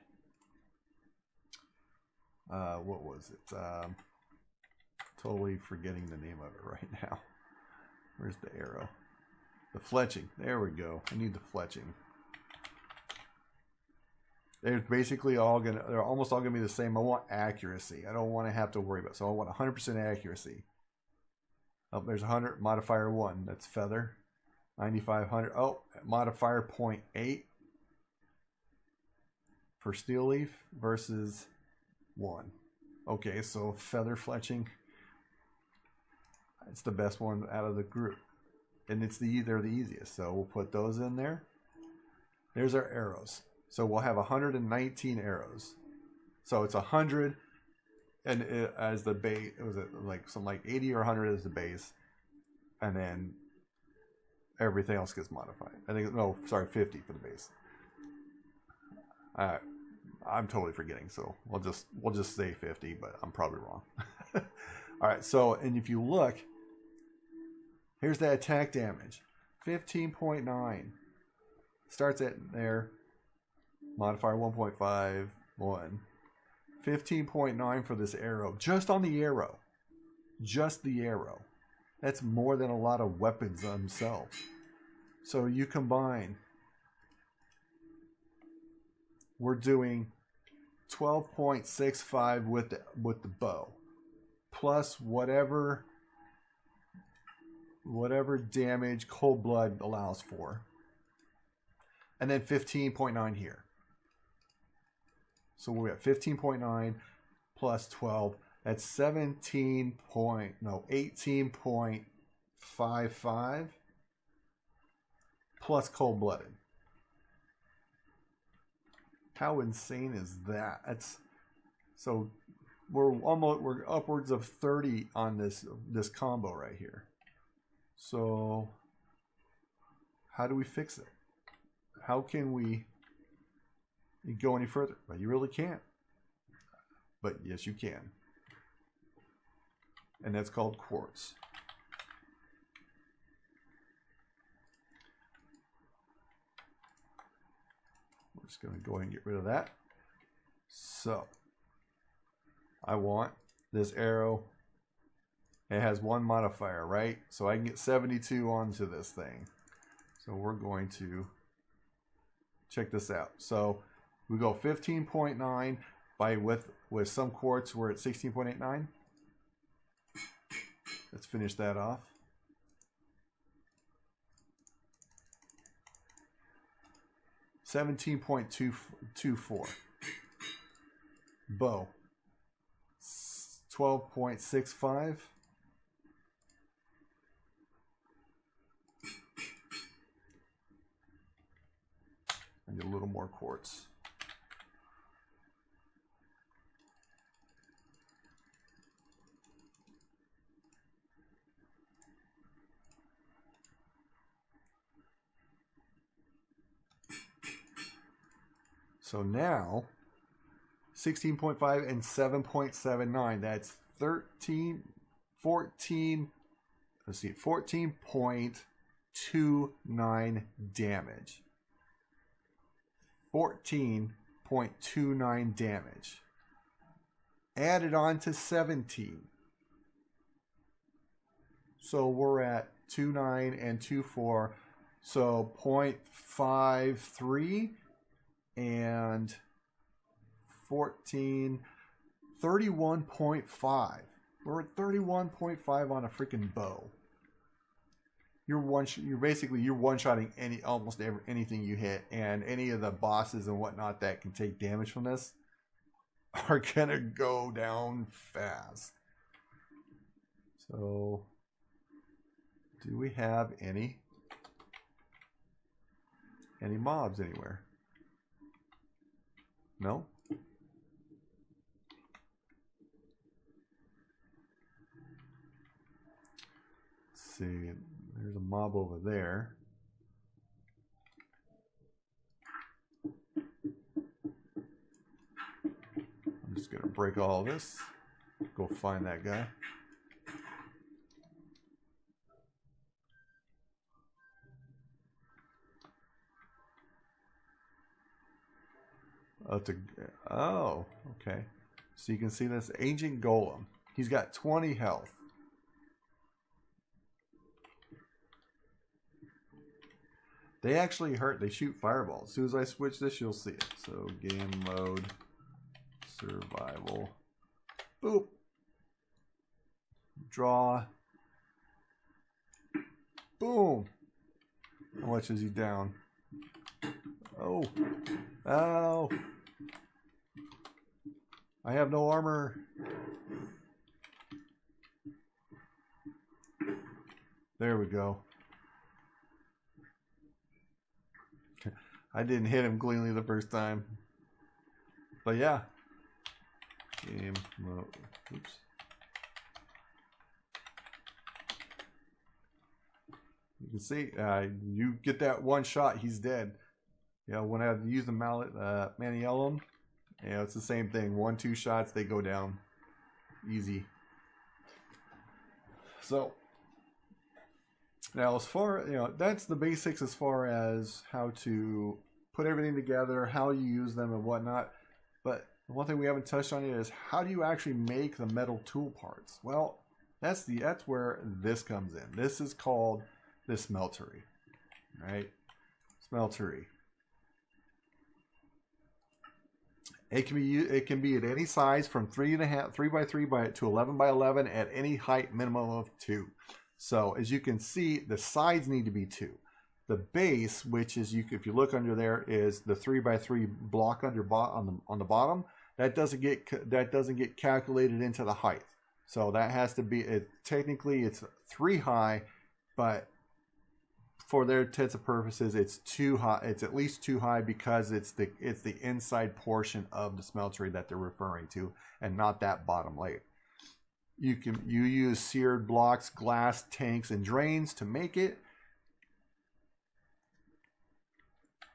what was it? Totally forgetting the name of it right now. Where's the arrow? The fletching. There we go. I need the fletching. They're basically all gonna. They're almost all gonna be the same. I want accuracy. I don't want to have to worry about. So I want 100% accuracy. Oh, there's 100 modifier 1. That's feather. 9500. Oh, modifier 0.8 for steel leaf versus 1. Okay, so feather fletching. It's the best one out of the group, and they're the easiest. So we'll put those in there. There's our arrows. So we'll have 119 arrows. So it's 100, and as the base, it was like 80 or 100 as the base, and then everything else gets modified. I think 50 for the base. I'm totally forgetting, so we'll just say 50, but I'm probably wrong. All right. So, and if you look, here's that attack damage, 15.9. Starts at there. Modifier 1.5, 1. 15.9 for this arrow. Just on the arrow. Just the arrow. That's more than a lot of weapons themselves. So you combine. We're doing 12.65 with the bow. Plus whatever damage cold blood allows for. And then 15.9 here. So we're at 15.9 plus 12. That's 18.55 plus cold-blooded. How insane is that? So we're upwards of 30 on this combo right here. So how do we fix it? How can we go any further? Well, you really can't. But yes, you can. And that's called quartz. We're just going to go ahead and get rid of that. So I want this arrow. It has 1 modifier, right? So I can get 72 onto this thing. So we're going to check this out. So we go 15.9 with some quartz. We're at 16.89. Let's finish that off. $17.24. Bow. 12.65. I need a little more quartz. So now 16.5 and 7.79. That's 14.29 damage. 14.29 damage. Added on to 17. So we're at 2.9 and 2.4. So 0.53 and 14, 31.5. We're at 31.5 on a freaking bow. You're one-shotting almost anything you hit, and any of the bosses and whatnot that can take damage from this are gonna go down fast. So, do we have any mobs anywhere? No? Let's see. There's a mob over there. Gonna break all this. Go find that guy. Oh, okay. So you can see this ancient golem. He's got 20 health. They actually hurt. They shoot fireballs. As soon as I switch this, you'll see it. So game mode, survival. Boop. Draw. Boom. How much is he down? Oh. Oh. I have no armor. There we go. I didn't hit him cleanly the first time. But yeah. Game mode. Oops. You can see, you get that one shot, he's dead. You know, when I use the mallet, Maniellum, you know, it's the same thing. 1-2 shots, they go down. Easy. So, now as far, you know, that's the basics as far as how to put everything together, how you use them and whatnot. But one thing we haven't touched on is how do you actually make the metal tool parts? Well, that's where this comes in. This is called the smeltery, right? Smeltery. It can be at any size from 3x3 to 11x11 at any height minimum of 2. So as you can see, the sides need to be 2. The base, which is if you look under there, is the 3x3 block on the bottom. That doesn't get calculated into the height. So that has to be technically it's 3 high, but for their intents and purposes, it's 2 high. It's at least 2 high because it's the inside portion of the smeltery that they're referring to, and not that bottom layer. You use seared blocks, glass, tanks, and drains to make it.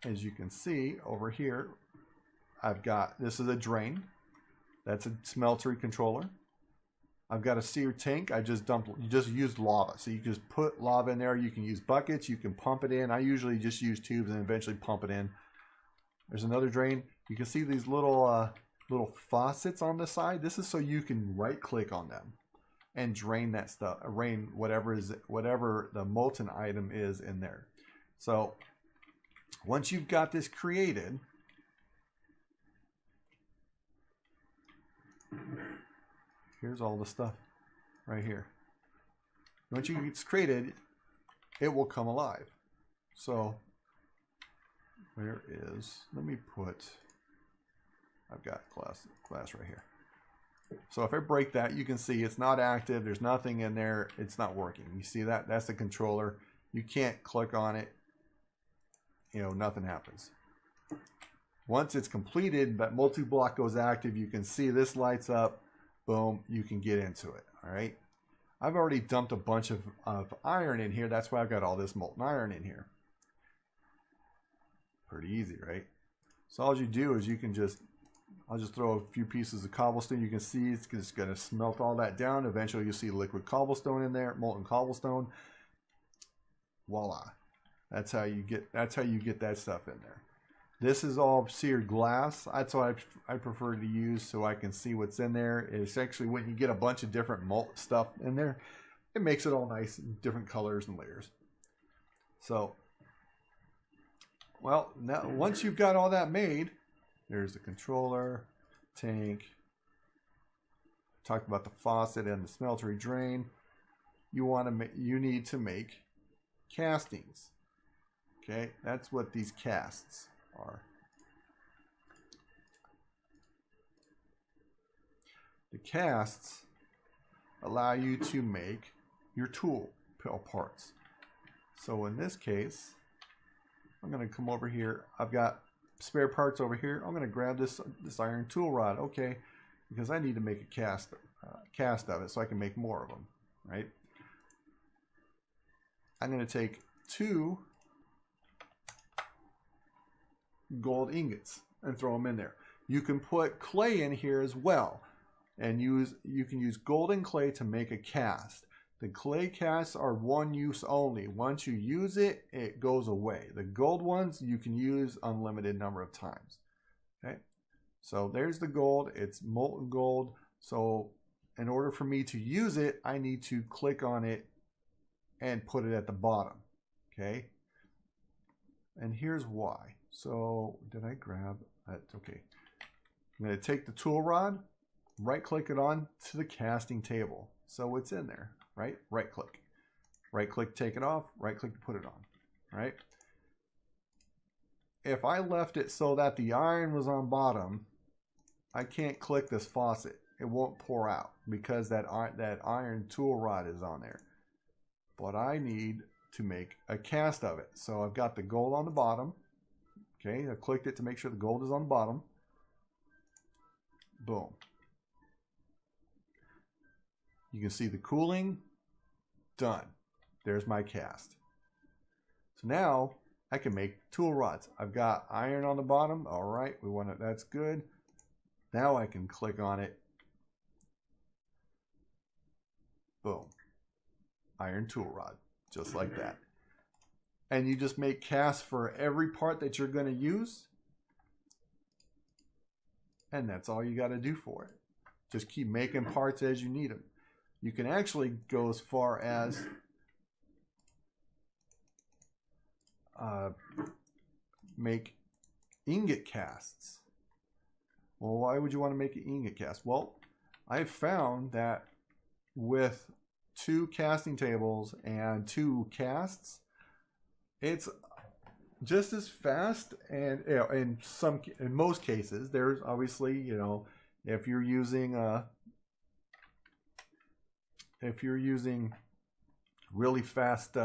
As you can see over here, this is a drain. That's a smeltery controller. I've got a seared tank. You just used lava. So you just put lava in there. You can use buckets. You can pump it in. I usually just use tubes and eventually pump it in. There's another drain. You can see these little faucets on the side. This is so you can right click on them and drain that stuff, drain whatever the molten item is in there. So once you've got this created, here's all the stuff right here. Once it's created, it will come alive. So where is, I've got glass right here. So if I break that, you can see it's not active. There's nothing in there. It's not working. You see that? That's the controller. You can't click on it. You know, nothing happens. Once it's completed, that multi-block goes active. You can see this lights up. Boom, you can get into it. All right. I've already dumped a bunch of iron in here. That's why I've got all this molten iron in here. Pretty easy, right? So all you do is I'll just throw a few pieces of cobblestone. You can see it's just going to smelt all that down. Eventually you'll see liquid cobblestone in there, molten cobblestone. Voila. That's how you get that stuff in there. This is all seared glass. That's what I prefer to use so I can see what's in there. It's actually when you get a bunch of different molten stuff in there, it makes it all nice in different colors and layers. So, well, now once you've got all that made, there's the controller, tank. Talked about the faucet and the smeltery drain. You need to make castings. Okay, that's what these casts are. The casts allow you to make your tool parts. So in this case, I'm going to come over here. I've got spare parts over here. I'm going to grab this iron tool rod. Okay, because I need to make a cast of it so I can make more of them. Right. I'm going to take 2 gold ingots and throw them in there. You can put clay in here as well, and you can use golden clay to make a cast. The clay casts are one use only. Once you use it, it goes away. The gold ones you can use unlimited number of times. Okay, so there's the gold. It's molten gold. So in order for me to use it, I need to click on it and put it at the bottom. Okay, and here's why. So did I grab that? Okay, I'm going to take the tool rod, right click it on to the casting table. So it's in there, right? Right click, take it off, right click to put it on, right? If I left it so that the iron was on bottom, I can't click this faucet. It won't pour out because that iron tool rod is on there. But I need to make a cast of it. So I've got the gold on the bottom. Okay, I clicked it to make sure the gold is on the bottom. Boom. You can see the cooling. Done. There's my cast. So now I can make tool rods. I've got iron on the bottom. All right, we want it. That's good. Now I can click on it. Boom. Iron tool rod, just like that. And you just make casts for every part that you're going to use. And that's all you got to do for it. Just keep making parts as you need them. You can actually go as far as make ingot casts. Well, why would you want to make an ingot cast? Well, I've found that with 2 casting tables and 2 casts, it's just as fast. And you know, in most cases, there's obviously, you know, if you're using really fast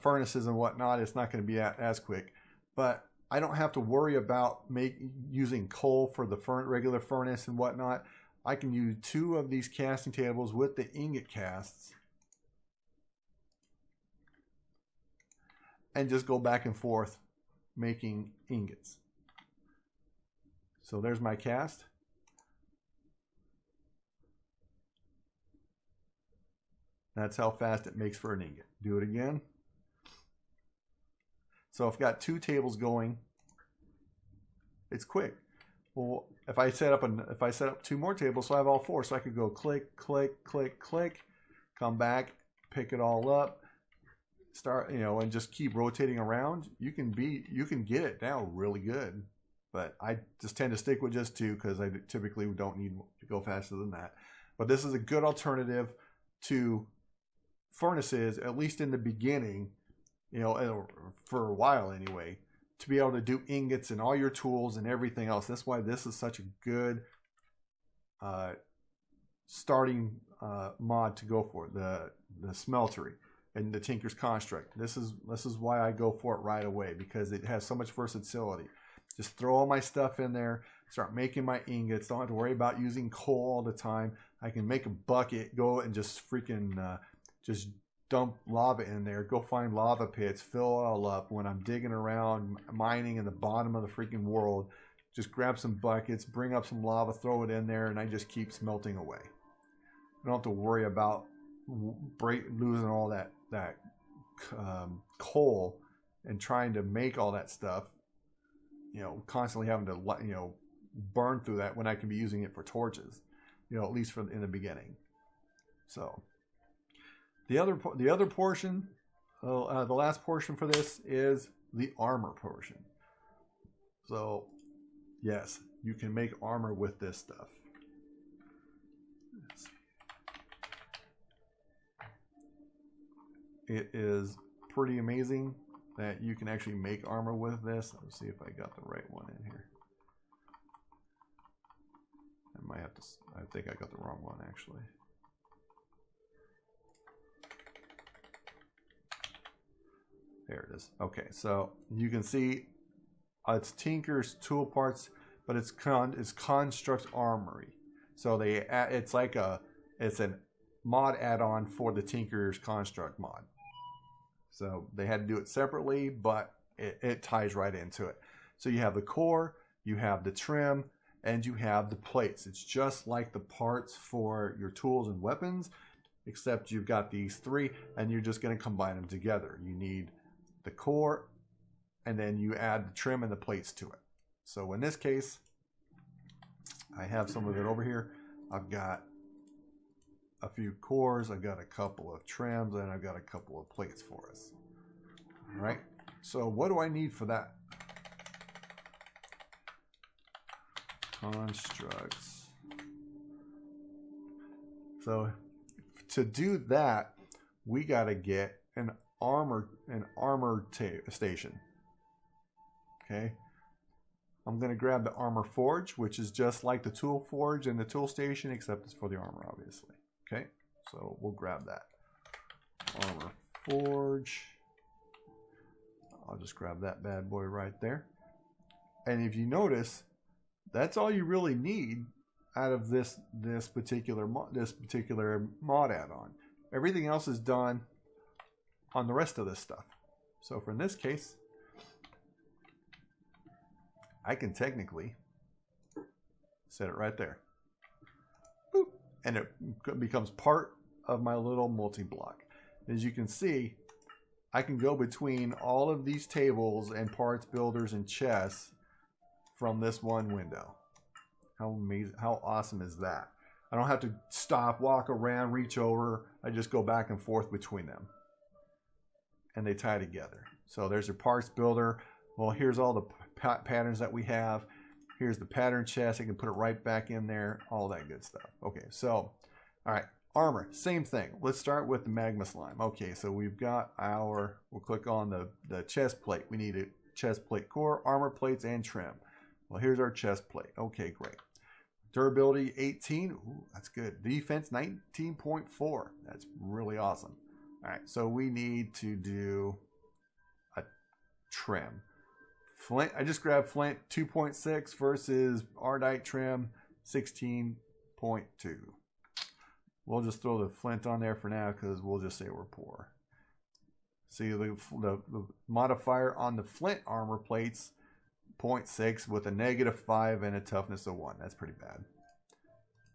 furnaces and whatnot, it's not going to be as quick. But I don't have to worry about using coal for the regular furnace and whatnot. I can use 2 of these casting tables with the ingot casts and just go back and forth making ingots. So there's my cast. That's how fast it makes for an ingot. Do it again. So I've got 2 tables going. It's quick. Well, if I set up 2 more tables, so I have all 4, so I could go click, click, click, click, come back, pick it all up, start, you know, and just keep rotating around. You can get it down really good. But I just tend to stick with just 2 because I typically don't need to go faster than that. But this is a good alternative to furnaces, at least in the beginning, you know, for a while anyway, to be able to do ingots and all your tools and everything else. That's why this is such a good starting mod to go for, the smeltery and the Tinker's Construct. This is why I go for it right away, because it has so much versatility. Just throw all my stuff in there, start making my ingots. Don't have to worry about using coal all the time. I can make a bucket, go and just freaking just dump lava in there, go find lava pits, fill it all up. When I'm digging around, mining in the bottom of the freaking world, just grab some buckets, bring up some lava, throw it in there, and I just keep smelting away. I don't have to worry about losing all that coal and trying to make all that stuff, you know, constantly having to, you know, burn through that when I can be using it for torches, you know, at least in the beginning. So the other portion, the last portion for this is the armor portion. So yes, you can make armor with this stuff. It is pretty amazing that you can actually make armor with this. Let's see if I got the right one in here. I think I got the wrong one actually. There it is. Okay, so you can see it's Tinker's tool parts, but it's Construct Armory. So it's a mod add-on for the Tinker's Construct mod. So they had to do it separately, but it ties right into it. So you have the core, you have the trim, and you have the plates. It's just like the parts for your tools and weapons, except you've got these three, and you're just going to combine them together. You need the core, and then you add the trim and the plates to it. So in this case, I have some of it over here. I've got a few cores, I've got a couple of trims, and I've got a couple of plates for us. All right, so what do I need for that? Constructs. So to do that, we got to get an armor station. Okay, I'm going to grab the armor forge, which is just like the tool forge and the tool station, except it's for the armor, obviously. Okay, so we'll grab that armor forge. I'll just grab that bad boy right there. And if you notice, that's all you really need out of this particular mod add-on. Everything else is done on the rest of this stuff. So for in this case, I can technically set it right there. Boop, and it becomes part of my little multi-block. As you can see, I can go between all of these tables and parts, builders, and chests from this one window. How amazing, how awesome is that? I don't have to stop, walk around, reach over. I just go back and forth between them. And they tie together. So there's your parts builder. Well, here's all the patterns that we have. Here's the pattern chest. I can put it right back in there. All that good stuff. Okay, so, all right. Armor, same thing. Let's start with the magma slime. Okay, so we've got our, we'll click on the chest plate. We need a chest plate core, armor plates, and trim. Well, here's our chest plate. Okay, great. Durability 18. Ooh, that's good. Defense 19.4. That's really awesome. All right, so we need to do a trim. Flint, I just grabbed flint 2.6 versus Ardite trim 16.2. We'll just throw the flint on there for now because we'll just say we're poor. See the modifier on the flint armor plates 0.6 with a -5 and a toughness of 1. That's pretty bad.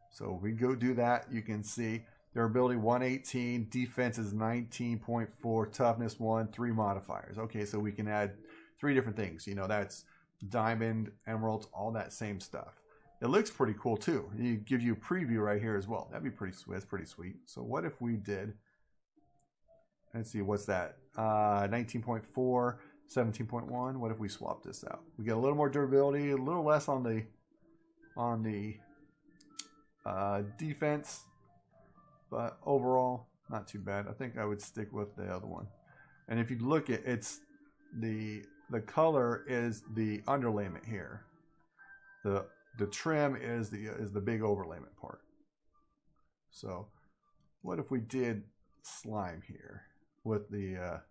So if we go do that, you can see durability 118, defense is 19.4, toughness 1, 3 modifiers. Okay, so we can add 3 different things. You know, that's diamond, emeralds, all that same stuff. It looks pretty cool too. It gives you a preview right here as well. That'd be pretty sweet. That's pretty sweet. So what if we did, let's see, what's that? 19.4, 17.1. What if we swap this out? We get a little more durability, a little less on the defense, but overall not too bad. I think I would stick with the other one. And if you look at it's the color is the underlayment here. The trim is the big overlayment part. So what if we did slime here with the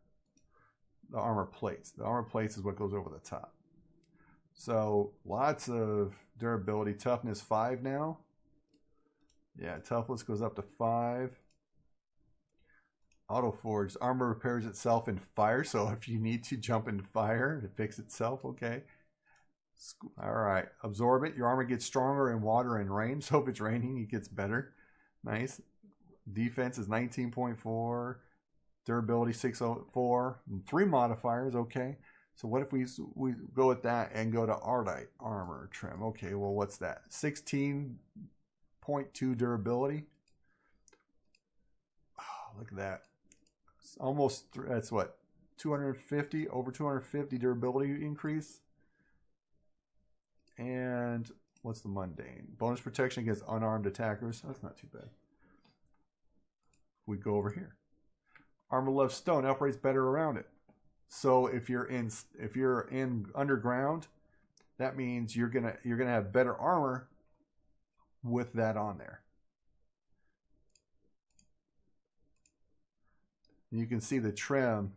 armor plates? The armor plates is what goes over the top. So lots of durability. Toughness 5 now. Yeah, toughness goes up to 5. Auto forged. Armor repairs itself in fire. So if you need to jump into fire to fix itself, okay. All right. Absorbent. Your armor gets stronger in water and rain. So if it's raining, it gets better. Nice. Defense is 19.4. Durability 604. And 3 modifiers. Okay. So what if we go with that and go to Ardite armor trim? Okay. Well, what's that? 16.2 durability. Oh, look at that. It's almost, that's what? 250, over 250 durability increase. And what's the mundane? Bonus protection against unarmed attackers. That's not too bad. We go over here. Armor love stone operates better around it. So if you're in underground, that means you're gonna have better armor with that on there. And you can see the trim.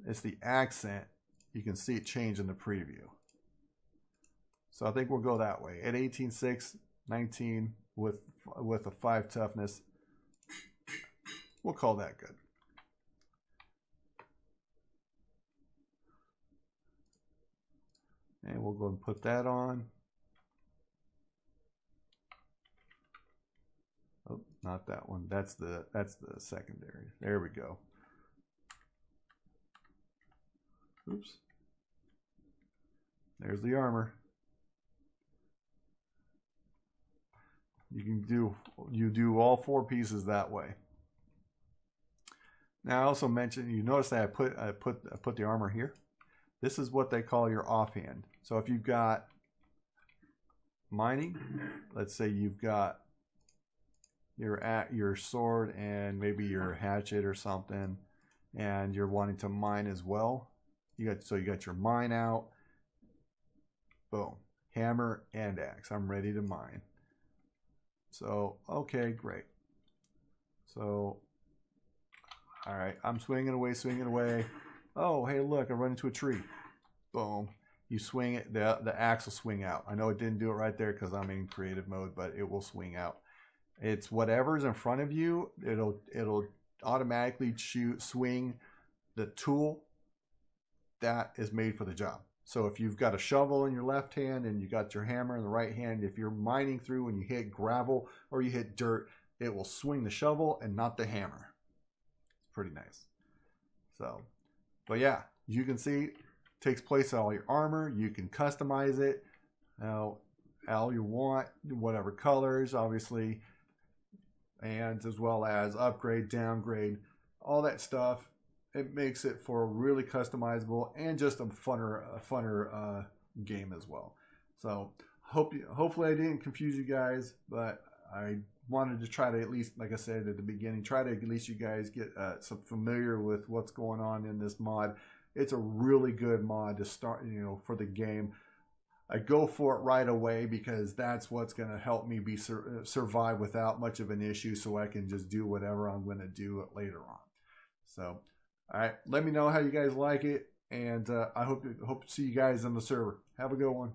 It's the accent. You can see it change in the preview. So I think we'll go that way. At 18.6, 19 with a 5 toughness. We'll call that good. And we'll go and put that on. Oh, not that one. That's the secondary. There we go. Oops. There's the armor. You do all 4 pieces that way. Now I also mentioned, you notice that I put the armor here. This is what they call your offhand. So if you've got mining, let's say you've got your sword and maybe your hatchet or something, and you're wanting to mine as well. You got your mine out. Boom, hammer and axe. I'm ready to mine. So okay, great. So all right, I'm swinging away. Oh, hey, look, I run into a tree. Boom. You swing it, the axe will swing out. I know it didn't do it right there because I'm in creative mode, but it will swing out. It's whatever's in front of you, it'll automatically swing the tool that is made for the job. So if you've got a shovel in your left hand and you got your hammer in the right hand, if you're mining through and you hit gravel or you hit dirt, it will swing the shovel and not the hammer. It's pretty nice. So, but yeah, you can see it takes place on all your armor. You can customize it how you want, whatever colors, obviously, and as well as upgrade, downgrade, all that stuff. It makes it for a really customizable and just a funner game as well. So hopefully I didn't confuse you guys, but I wanted to try to at least, like I said at the beginning, try to at least you guys get some familiar with what's going on in this mod. It's a really good mod to start, for the game. I go for it right away because that's what's going to help me survive without much of an issue, so I can just do whatever I'm going to do later on. So, all right, let me know how you guys like it, and I hope to see you guys on the server. Have a good one.